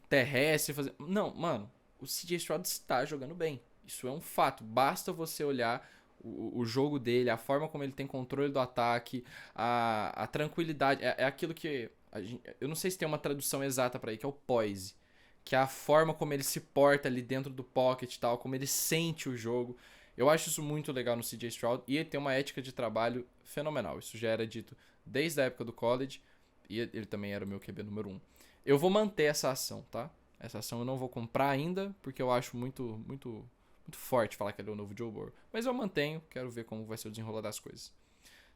A: terrestre, fazendo... Não, mano, o CJ Stroud está jogando bem. Isso é um fato. Basta você olhar o jogo dele, a forma como ele tem controle do ataque, a tranquilidade. É aquilo que... eu não sei se tem uma tradução exata pra aí, que é o poise. Que é a forma como ele se porta ali dentro do pocket e tal, como ele sente o jogo. Eu acho isso muito legal no CJ Stroud. E ele tem uma ética de trabalho fenomenal. Isso já era dito desde a época do college. E ele também era o meu QB número 1. Eu vou manter essa ação, tá? Essa ação eu não vou comprar ainda, porque eu acho muito forte falar que ele é o novo Joe Burrow. Mas eu mantenho, quero ver como vai ser o desenrolar das coisas.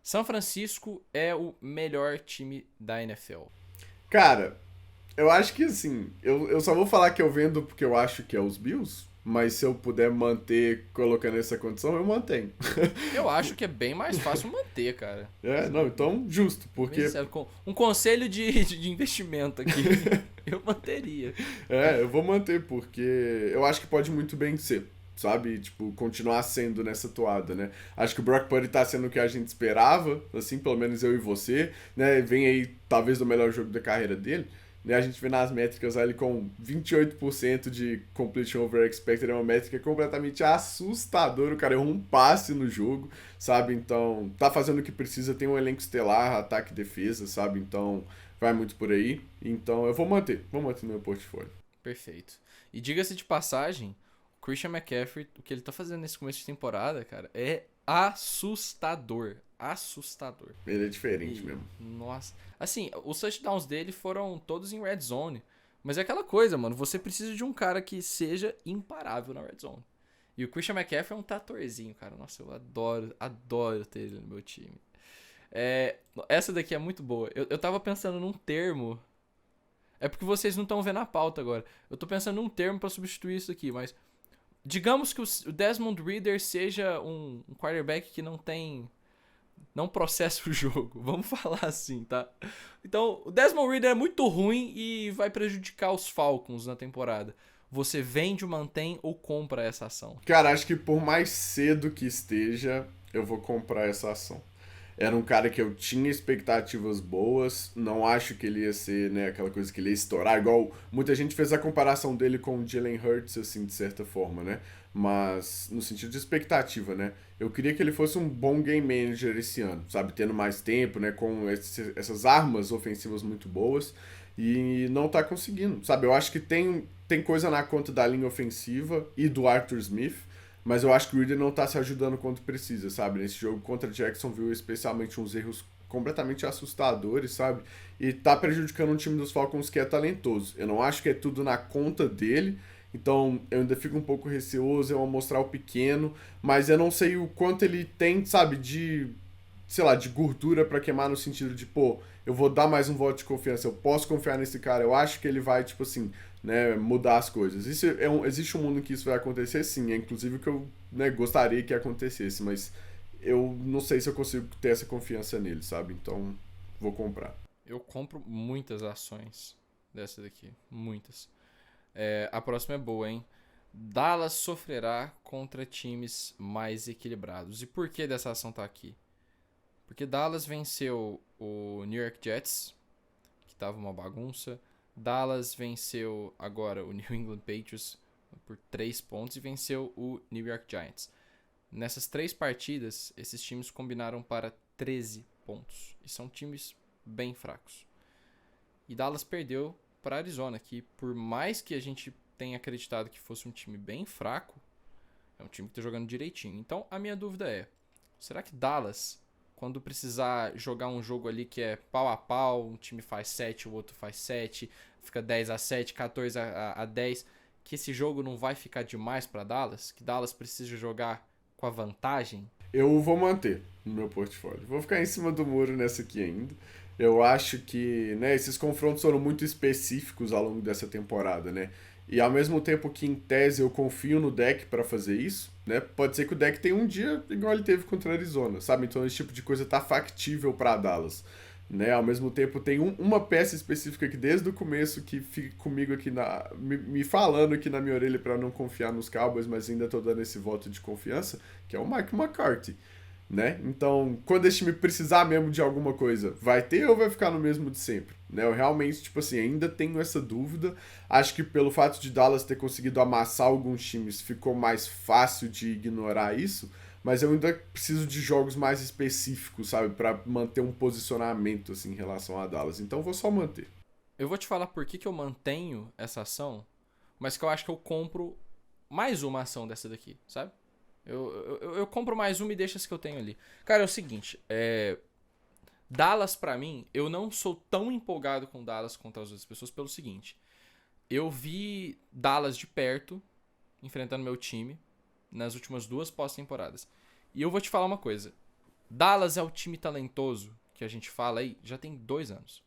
A: São Francisco é o melhor time da NFL.
B: Cara, eu acho que assim, eu só vou falar que eu vendo porque eu acho que é os Bills. mas se eu puder manter colocando essa condição, eu mantenho.
A: Eu acho que é bem mais fácil manter, cara.
B: Não, então justo,
A: Bem
B: porque
A: sério, um conselho de investimento aqui. Eu manteria.
B: eu vou manter, porque eu acho que pode muito bem ser, sabe? Tipo, continuar sendo nessa toada, né? Acho que o Brock Purdy tá sendo o que a gente esperava, assim, pelo menos eu e você, né? Vem aí, talvez, o melhor jogo da carreira dele. Né, a gente vê nas métricas ele com 28% de completion over expected, é uma métrica completamente assustadora. O cara errou um passe no jogo, sabe? Então, tá fazendo o que precisa, tem um elenco estelar, ataque e defesa, sabe? Então, vai muito por aí. Então, eu vou manter no meu portfólio.
A: Perfeito. E diga-se de passagem, o Christian McCaffrey, o que ele tá fazendo nesse começo de temporada, cara, é assustador. Assustador.
B: Ele é diferente
A: E,
B: mesmo.
A: nossa. Assim, os touchdowns dele foram todos em red zone. Mas é aquela coisa, mano. Você precisa de um cara que seja imparável na red zone. E o Christian McCaffrey é um tratorzinho, cara. Nossa, eu adoro ter ele no meu time. Essa daqui é muito boa. Eu tava pensando num termo. É porque vocês não estão vendo a pauta agora. Eu tô pensando num termo pra substituir isso aqui, mas. Digamos que o Desmond Ridder seja um quarterback que não processa o jogo. Vamos falar assim, tá? Então, o Desmond Ridder é muito ruim e vai prejudicar os Falcons na temporada. Você vende, mantém ou compra essa ação?
B: Cara, acho que por mais cedo que esteja, eu vou comprar essa ação. Era um cara que eu tinha expectativas boas, não acho que ele ia ser, né, aquela coisa que ele ia estourar, igual muita gente fez a comparação dele com o Jalen Hurts, assim, de certa forma, né? Mas no sentido de expectativa, né? Eu queria que ele fosse um bom game manager esse ano, sabe? Tendo mais tempo, né? Com essas armas ofensivas muito boas e não tá conseguindo, sabe? Eu acho que tem coisa na conta da linha ofensiva e do Arthur Smith, mas eu acho que o Reader não tá se ajudando quanto precisa, sabe? Nesse jogo contra Jacksonville, especialmente uns erros completamente assustadores, sabe? E tá prejudicando um time dos Falcons que é talentoso. Eu não acho que é tudo na conta dele, então eu ainda fico um pouco receoso, eu mostrar o pequeno, mas eu não sei o quanto ele tem, sabe, sei lá, de gordura pra queimar no sentido de, pô, eu vou dar mais um voto de confiança, eu posso confiar nesse cara, eu acho que ele vai, tipo assim, né, mudar as coisas. Existe um mundo em que isso vai acontecer, sim, é inclusive o que eu, né, gostaria que acontecesse, mas eu não sei se eu consigo ter essa confiança nele, sabe? Então, vou comprar.
A: Eu compro muitas ações dessa daqui. Muitas. A próxima é boa, hein? Dallas sofrerá contra times mais equilibrados. E por que dessa ação tá aqui? Porque Dallas venceu o New York Jets, que tava uma bagunça. Dallas venceu agora o New England Patriots por 3 pontos e venceu o New York Giants. Nessas 3 partidas, esses times combinaram para 13 pontos. E são times bem fracos. E Dallas perdeu para Arizona, que por mais que a gente tenha acreditado que fosse um time bem fraco, é um time que está jogando direitinho. Então a minha dúvida é, será que Dallas, quando precisar jogar um jogo ali que é pau a pau, um time faz 7, o outro faz 7, fica 10-7, 14-10, que esse jogo não vai ficar demais para Dallas? Que Dallas precisa jogar com a vantagem?
B: Eu vou manter no meu portfólio. Vou ficar em cima do muro nessa aqui ainda. Eu acho que, né, esses confrontos foram muito específicos ao longo dessa temporada, né? E ao mesmo tempo que em tese eu confio no deck para fazer isso, né? Pode ser que o deck tenha um dia igual ele teve contra a Arizona, sabe? Então esse tipo de coisa tá factível para Dallas, né? Ao mesmo tempo tem uma peça específica que desde o começo que fica comigo aqui me falando aqui na minha orelha para não confiar nos Cowboys, mas ainda tô dando esse voto de confiança, que é o Mike McCarthy, né? Então, quando esse time precisar mesmo de alguma coisa, vai ter ou vai ficar no mesmo de sempre? Né? Eu realmente, tipo assim, ainda tenho essa dúvida. Acho que pelo fato de Dallas ter conseguido amassar alguns times, ficou mais fácil de ignorar isso, mas eu ainda preciso de jogos mais específicos, sabe, para manter um posicionamento assim em relação a Dallas. Então, vou só manter.
A: Eu vou te falar por que eu mantenho essa ação, mas que eu acho que eu compro mais uma ação dessa daqui, sabe? Eu compro mais uma e deixo as que eu tenho ali. Cara, é o seguinte, Dallas pra mim, eu não sou tão empolgado com Dallas contra as outras pessoas pelo seguinte. Eu vi Dallas de perto, enfrentando meu time, nas últimas 2 pós-temporadas. E eu vou te falar uma coisa. Dallas é o time talentoso que a gente fala aí já tem 2 anos.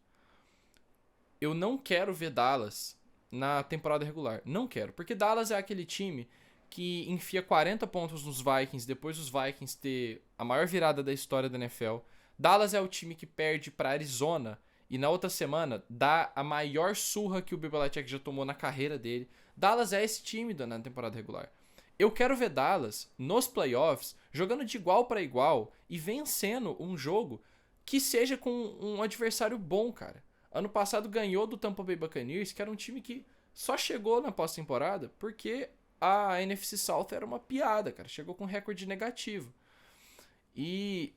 A: Eu não quero ver Dallas na temporada regular. Não quero. Porque Dallas é aquele time que enfia 40 pontos nos Vikings, depois os Vikings ter a maior virada da história da NFL. Dallas é o time que perde pra Arizona e na outra semana dá a maior surra que o Bill Belichick já tomou na carreira dele. Dallas é esse time na temporada regular. Eu quero ver Dallas nos playoffs jogando de igual para igual e vencendo um jogo que seja com um adversário bom, cara. Ano passado ganhou do Tampa Bay Buccaneers, que era um time que só chegou na pós-temporada porque a NFC South era uma piada, cara. Chegou com recorde negativo. E,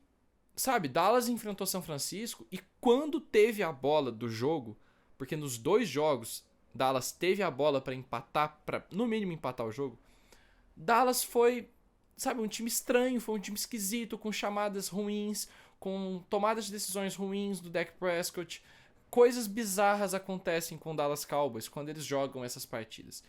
A: sabe, Dallas enfrentou São Francisco e quando teve a bola do jogo, porque nos 2 jogos Dallas teve a bola pra empatar, pra no mínimo empatar o jogo, Dallas foi, sabe, um time estranho, foi um time esquisito, com chamadas ruins, com tomadas de decisões ruins do Dak Prescott. Coisas bizarras acontecem com o Dallas Cowboys quando eles jogam essas partidas.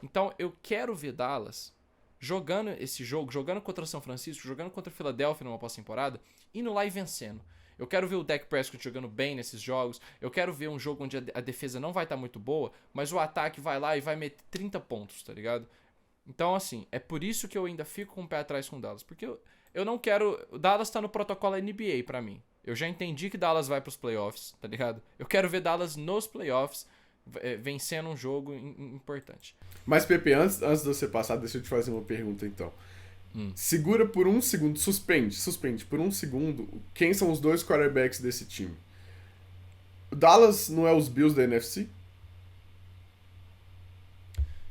A: Então eu quero ver Dallas jogando esse jogo, jogando contra o São Francisco, jogando contra o Philadelphia numa pós-temporada, indo lá e vencendo. Eu quero ver o Dak Prescott jogando bem nesses jogos. Eu quero ver um jogo onde a defesa não vai estar muito boa, mas o ataque vai lá e vai meter 30 pontos, tá ligado? Então, assim, é por isso que eu ainda fico com o pé atrás com o Dallas. Porque eu não quero... O Dallas tá no protocolo NBA pra mim. Eu já entendi que Dallas vai pros playoffs, tá ligado? Eu quero ver Dallas nos playoffs vencendo um jogo importante.
B: Mas, Pepe, antes de você passar, deixa eu te fazer uma pergunta, então. Segura por um segundo, suspende por um segundo, quem são os 2 quarterbacks desse time? O Dallas não é os Bills da NFC?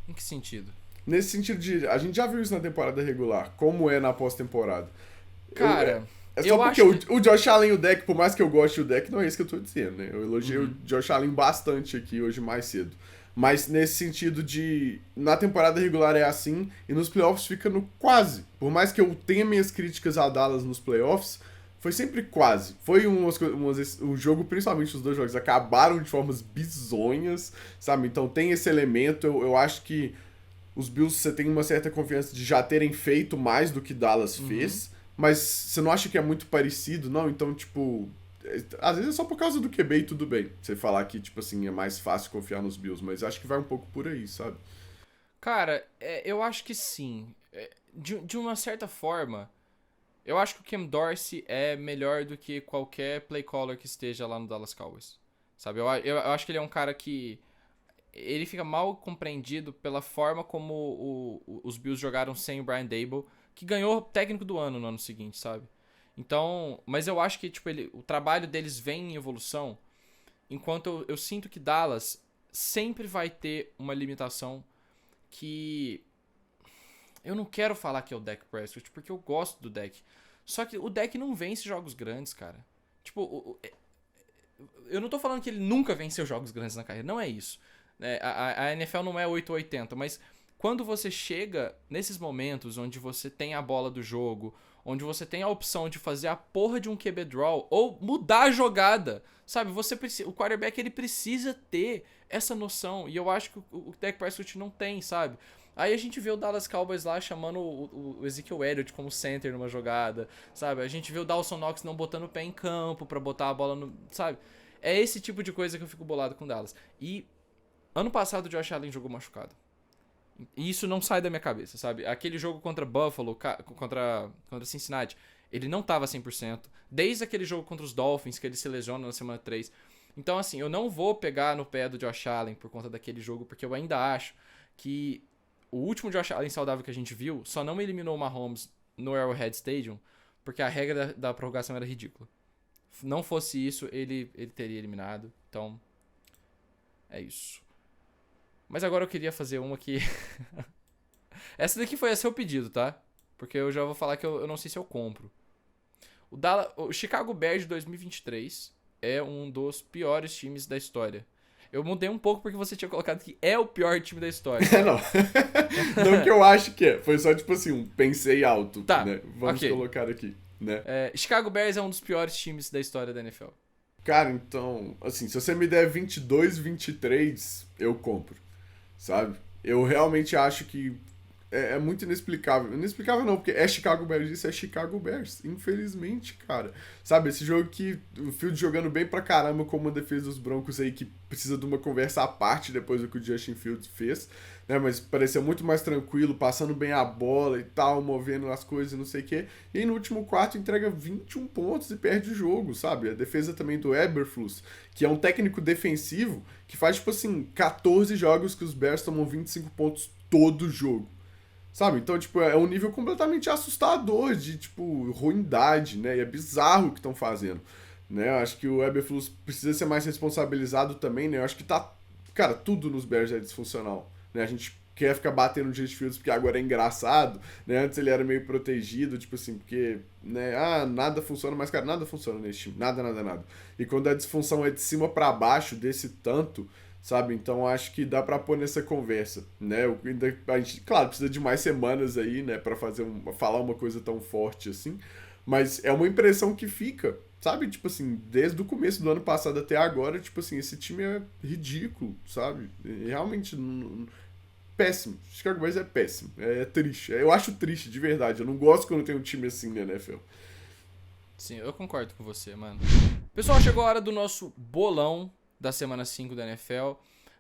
A: Em que sentido?
B: Nesse sentido de... A gente já viu isso na temporada regular, como é na pós-temporada.
A: Cara,
B: é só
A: eu
B: porque
A: acho que...
B: o Josh Allen e o Dak, por mais que eu goste do Dak, não é isso que eu tô dizendo, né? Eu elogiei o Josh Allen bastante aqui hoje mais cedo. Mas nesse sentido de... Na temporada regular é assim, e nos playoffs fica no quase. Por mais que eu tenha minhas críticas a Dallas nos playoffs, foi sempre quase. Foi o jogo, principalmente os 2 jogos, acabaram de formas bizonhas, sabe? Então tem esse elemento, eu acho que os Bills você tem uma certa confiança de já terem feito mais do que Dallas fez, mas você não acha que é muito parecido, não? Então, tipo, às vezes é só por causa do QB e tudo bem. Você falar que, tipo assim, é mais fácil confiar nos Bills, mas acho que vai um pouco por aí, sabe?
A: Cara, eu acho que sim. De uma certa forma, eu acho que o Cam Dorsey é melhor do que qualquer play caller que esteja lá no Dallas Cowboys. Sabe? Eu acho que ele é um cara que... Ele fica mal compreendido pela forma como os Bills jogaram sem o Brian Daboll, que ganhou técnico do ano no ano seguinte, sabe? Então, mas eu acho que tipo, o trabalho deles vem em evolução, enquanto eu sinto que Dallas sempre vai ter uma limitação que... Eu não quero falar que é o Dak Prescott, porque eu gosto do Dak. Só que o Dak não vence jogos grandes, cara. Tipo, eu não tô falando que ele nunca venceu jogos grandes na carreira, não é isso. A NFL não é 880, mas quando você chega nesses momentos onde você tem a bola do jogo, onde você tem a opção de fazer a porra de um QB draw ou mudar a jogada, sabe? O quarterback ele precisa ter essa noção e eu acho que o Dak Prescott não tem, sabe? Aí a gente vê o Dallas Cowboys lá chamando o Ezekiel Elliott como center numa jogada, sabe? A gente vê o Dawson Knox não botando o pé em campo pra botar a bola no... Sabe? É esse tipo de coisa que eu fico bolado com o Dallas. E ano passado o Josh Allen jogou machucado. E isso não sai da minha cabeça, sabe? Aquele jogo contra Buffalo, contra Cincinnati, ele não tava 100%. Desde aquele jogo contra os Dolphins, que ele se lesiona na semana 3. Então, assim, eu não vou pegar no pé do Josh Allen por conta daquele jogo, porque eu ainda acho que o último Josh Allen saudável que a gente viu só não eliminou o Mahomes no Arrowhead Stadium, porque a regra da prorrogação era ridícula. Não fosse isso, ele teria eliminado. Então, é isso. Mas agora eu queria fazer uma que... Essa daqui foi a seu pedido, tá? Porque eu já vou falar que eu não sei se eu compro. O Chicago Bears de 2023 é um dos piores times da história. Eu mudei um pouco porque você tinha colocado que é o pior time da história.
B: Não. Não que eu acho que é. Foi só tipo assim, pensei alto.
A: Tá,
B: né? Vamos
A: ok.
B: colocar aqui, né?
A: Chicago Bears é um dos piores times da história da NFL.
B: Cara, então, assim, se você me der 22, 23, eu compro. Sabe? Eu realmente acho que é muito inexplicável. Inexplicável não, porque é Chicago Bears, isso é Chicago Bears. Infelizmente, cara. Sabe, esse jogo que o Fields jogando bem pra caramba como uma defesa dos Broncos aí, que precisa de uma conversa à parte depois do que o Justin Fields fez, né? Mas parecia muito mais tranquilo, passando bem a bola e tal, movendo as coisas e não sei o quê. E aí no último quarto entrega 21 pontos e perde o jogo, sabe? A defesa também do Eberflus, que é um técnico defensivo, que faz, tipo assim, 14 jogos que os Bears tomam 25 pontos todo jogo. Sabe? Então, tipo, é um nível completamente assustador de, tipo, ruindade, né? E é bizarro o que estão fazendo, né? Eu acho que o Eberflus precisa ser mais responsabilizado também, né? Eu acho que tá... Cara, tudo nos Bears é disfuncional, né? A gente quer ficar batendo no Justin Fields porque agora é engraçado, né? Antes ele era meio protegido, tipo assim, porque, né? Ah, nada funciona, mas, cara, nada funciona nesse time. Nada, nada, nada. E quando a disfunção é de cima pra baixo, desse tanto... Sabe? Então acho que dá pra pôr nessa conversa, né? A gente, claro, precisa de mais semanas aí, né, pra falar uma coisa tão forte assim, mas é uma impressão que fica, sabe? Tipo assim, desde o começo do ano passado até agora, tipo assim, esse time é ridículo, sabe? E realmente péssimo. Chicago Bears é péssimo, é triste. Eu acho triste, de verdade. Eu não gosto quando tem um time assim na NFL.
A: Sim, eu concordo com você, mano. Pessoal, chegou a hora do nosso bolão da semana 5 da NFL.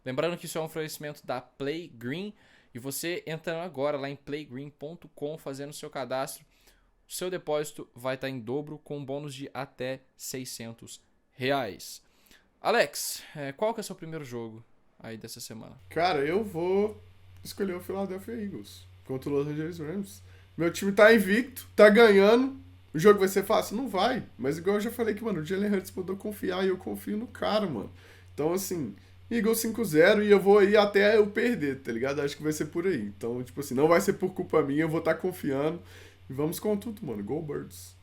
A: Lembrando que isso é um oferecimento da Play Green. E você entrando agora lá em playgreen.com, fazendo o seu cadastro, o seu depósito vai estar em dobro com um bônus de até R$600. Alex, qual que é o seu primeiro jogo aí dessa semana?
B: Cara, eu vou escolher o Philadelphia Eagles contra o Los Angeles Rams. Meu time tá invicto, tá ganhando. O jogo vai ser fácil? Não vai. Mas igual eu já falei que, mano, o Jalen Hurts mandou confiar e eu confio no cara, mano. Então, assim, Eagles 5-0 e eu vou ir até eu perder, tá ligado? Acho que vai ser por aí. Então, tipo assim, não vai ser por culpa minha, eu vou estar confiando. E vamos com tudo, mano. Go Birds.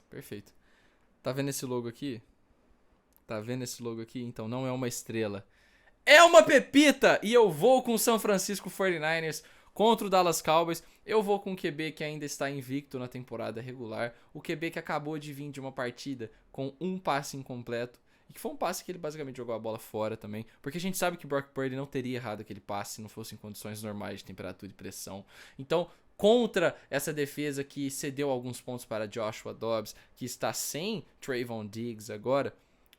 A: Perfeito. Tá vendo esse logo aqui? Tá vendo esse logo aqui? Então, não é uma estrela. É uma pepita! E eu vou com o San Francisco 49ers contra o Dallas Cowboys. Eu vou com o QB que ainda está invicto na temporada regular. O QB que acabou de vir de uma partida com um passe incompleto. E que foi um passe que ele basicamente jogou a bola fora também. Porque a gente sabe que Brock Purdy não teria errado aquele passe se não fosse em condições normais de temperatura e pressão. Então, contra essa defesa que cedeu alguns pontos para Joshua Dobbs, que está sem Trayvon Diggs agora,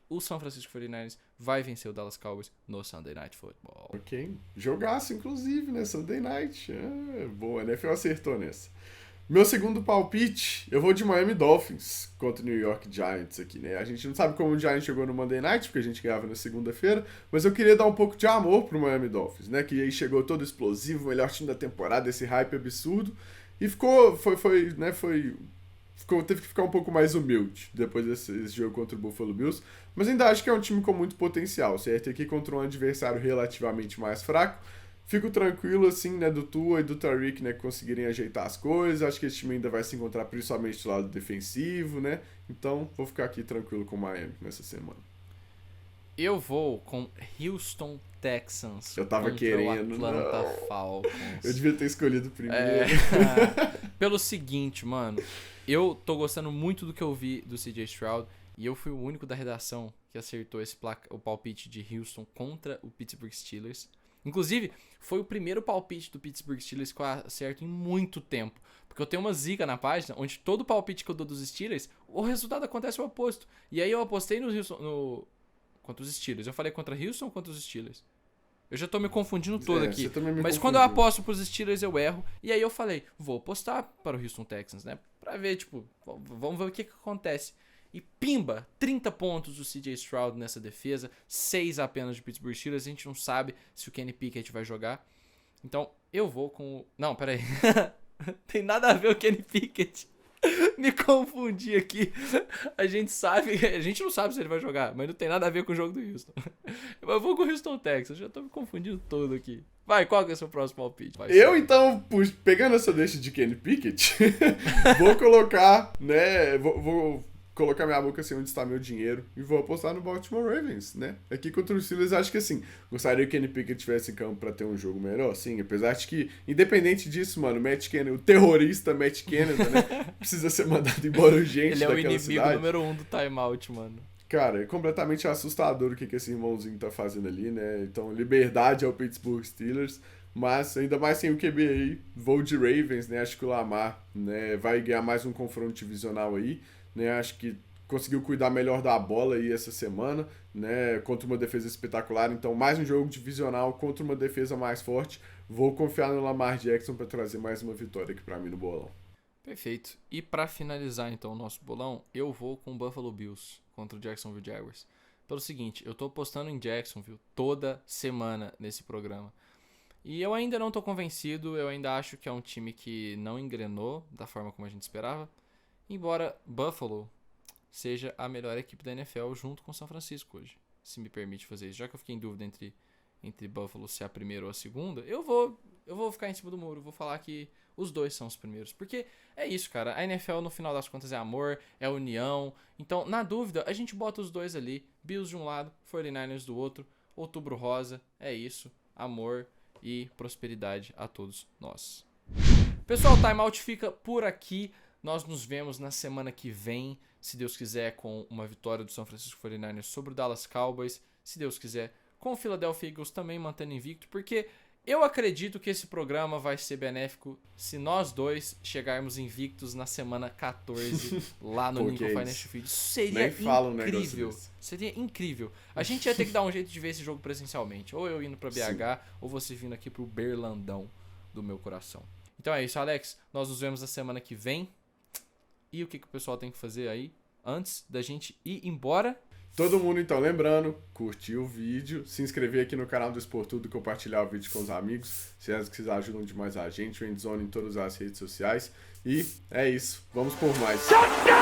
A: o San Francisco 49ers vai vencer o Dallas Cowboys no Sunday Night Football.
B: Ok. Jogaço, inclusive, né? Sunday Night. Boa, a NFL acertou nessa. Meu segundo palpite, eu vou de Miami Dolphins contra o New York Giants aqui, né? A gente não sabe como o Giants chegou no Monday Night, porque a gente ganhava na segunda-feira, mas eu queria dar um pouco de amor pro Miami Dolphins, né? Que aí chegou todo explosivo, melhor time da temporada, esse hype absurdo, e teve que ficar um pouco mais humilde depois desse jogo contra o Buffalo Bills, mas ainda acho que é um time com muito potencial, certo? Aqui contra um adversário relativamente mais fraco, fico tranquilo, assim, né, do Tua e do Tariq, né, que conseguirem ajeitar as coisas. Acho que esse time ainda vai se encontrar principalmente do lado defensivo, né? Então, vou ficar aqui tranquilo com o Miami nessa semana.
A: Eu vou com Houston Texans.
B: Eu tava querendo,
A: o Atlanta
B: não.
A: Falcons.
B: Eu devia ter escolhido primeiro.
A: Pelo seguinte, mano. Eu tô gostando muito do que eu vi do CJ Stroud. E eu fui o único da redação que acertou o palpite de Houston contra o Pittsburgh Steelers. Inclusive, foi o primeiro palpite do Pittsburgh Steelers que eu acerto em muito tempo. Porque eu tenho uma zica na página, onde todo palpite que eu dou dos Steelers, o resultado acontece o oposto. E aí eu apostei no Houston, contra os Steelers. Eu falei contra Houston ou contra os Steelers? Eu já tô me confundindo todo aqui. Mas quando eu aposto pros Steelers, eu erro. E aí eu falei, vou apostar para o Houston Texans, né? Pra ver, tipo, vamos ver o que acontece. E pimba, 30 pontos do CJ Stroud nessa defesa, 6 apenas de Pittsburgh Steelers. A gente não sabe se o Kenny Pickett vai jogar. Então, eu vou com o... Não, peraí. Tem nada a ver o Kenny Pickett. Me confundi aqui. A gente não sabe se ele vai jogar, mas não tem nada a ver com o jogo do Houston. Eu vou com o Houston Texans, já tô me confundindo todo aqui. Vai, qual que é o seu próximo palpite?
B: Eu, então, pegando essa deixa de Kenny Pickett, vou colocar, né, vou colocar minha boca assim onde está meu dinheiro e vou apostar no Baltimore Ravens, né? Aqui contra os Steelers, acho que assim, gostaria que o Kenny Pickett tivesse em campo pra ter um jogo melhor, sim, apesar de que, independente disso, mano, Matt Canada, o terrorista Matt Canada, né, precisa ser mandado embora urgente daquela cidade.
A: Ele é o inimigo número 1 do timeout, mano.
B: Cara, é completamente assustador o que esse irmãozinho tá fazendo ali, né? Então, liberdade ao Pittsburgh Steelers, mas ainda mais sem o QB aí, vou de Ravens, né? Acho que o Lamar, né, vai ganhar mais um confronto divisional aí, né? Acho que conseguiu cuidar melhor da bola aí essa semana, né? Contra uma defesa espetacular, então mais um jogo divisional contra uma defesa mais forte. Vou confiar no Lamar Jackson para trazer mais uma vitória aqui para mim no bolão.
A: Perfeito. E para finalizar então o nosso bolão, eu vou com o Buffalo Bills contra o Jacksonville Jaguars. Pelo seguinte, eu tô apostando em Jacksonville toda semana nesse programa. E eu ainda não tô convencido, eu ainda acho que é um time que não engrenou da forma como a gente esperava. Embora Buffalo seja a melhor equipe da NFL junto com São Francisco hoje, se me permite fazer isso. Já que eu fiquei em dúvida entre Buffalo ser a primeira ou a segunda, eu vou ficar em cima do muro, vou falar que os dois são os primeiros. Porque é isso, cara. A NFL, no final das contas, é amor, é união. Então, na dúvida, a gente bota os dois ali. Bills de um lado, 49ers do outro. Outubro Rosa. É isso. Amor e prosperidade a todos nós. Pessoal, o Timeout fica por aqui. Nós nos vemos na semana que vem, se Deus quiser, com uma vitória do São Francisco 49ers sobre o Dallas Cowboys. Se Deus quiser, com o Philadelphia Eagles também mantendo invicto, porque eu acredito que esse programa vai ser benéfico se nós dois chegarmos invictos na semana 14 lá no Lincoln Financial Field. Isso seria incrível. Seria incrível. A gente ia ter que dar um jeito de ver esse jogo presencialmente. Ou eu indo pra BH, sim, ou você vindo aqui pro Berlandão do meu coração. Então é isso, Alex. Nós nos vemos na semana que vem. E o que o pessoal tem que fazer aí antes da gente ir embora?
B: Todo mundo, então, lembrando, curtir o vídeo, se inscrever aqui no canal do Esportudo e compartilhar o vídeo com os amigos. Vocês ajudam demais a gente, o Endzone em todas as redes sociais. E é isso, vamos por mais. Touchdown!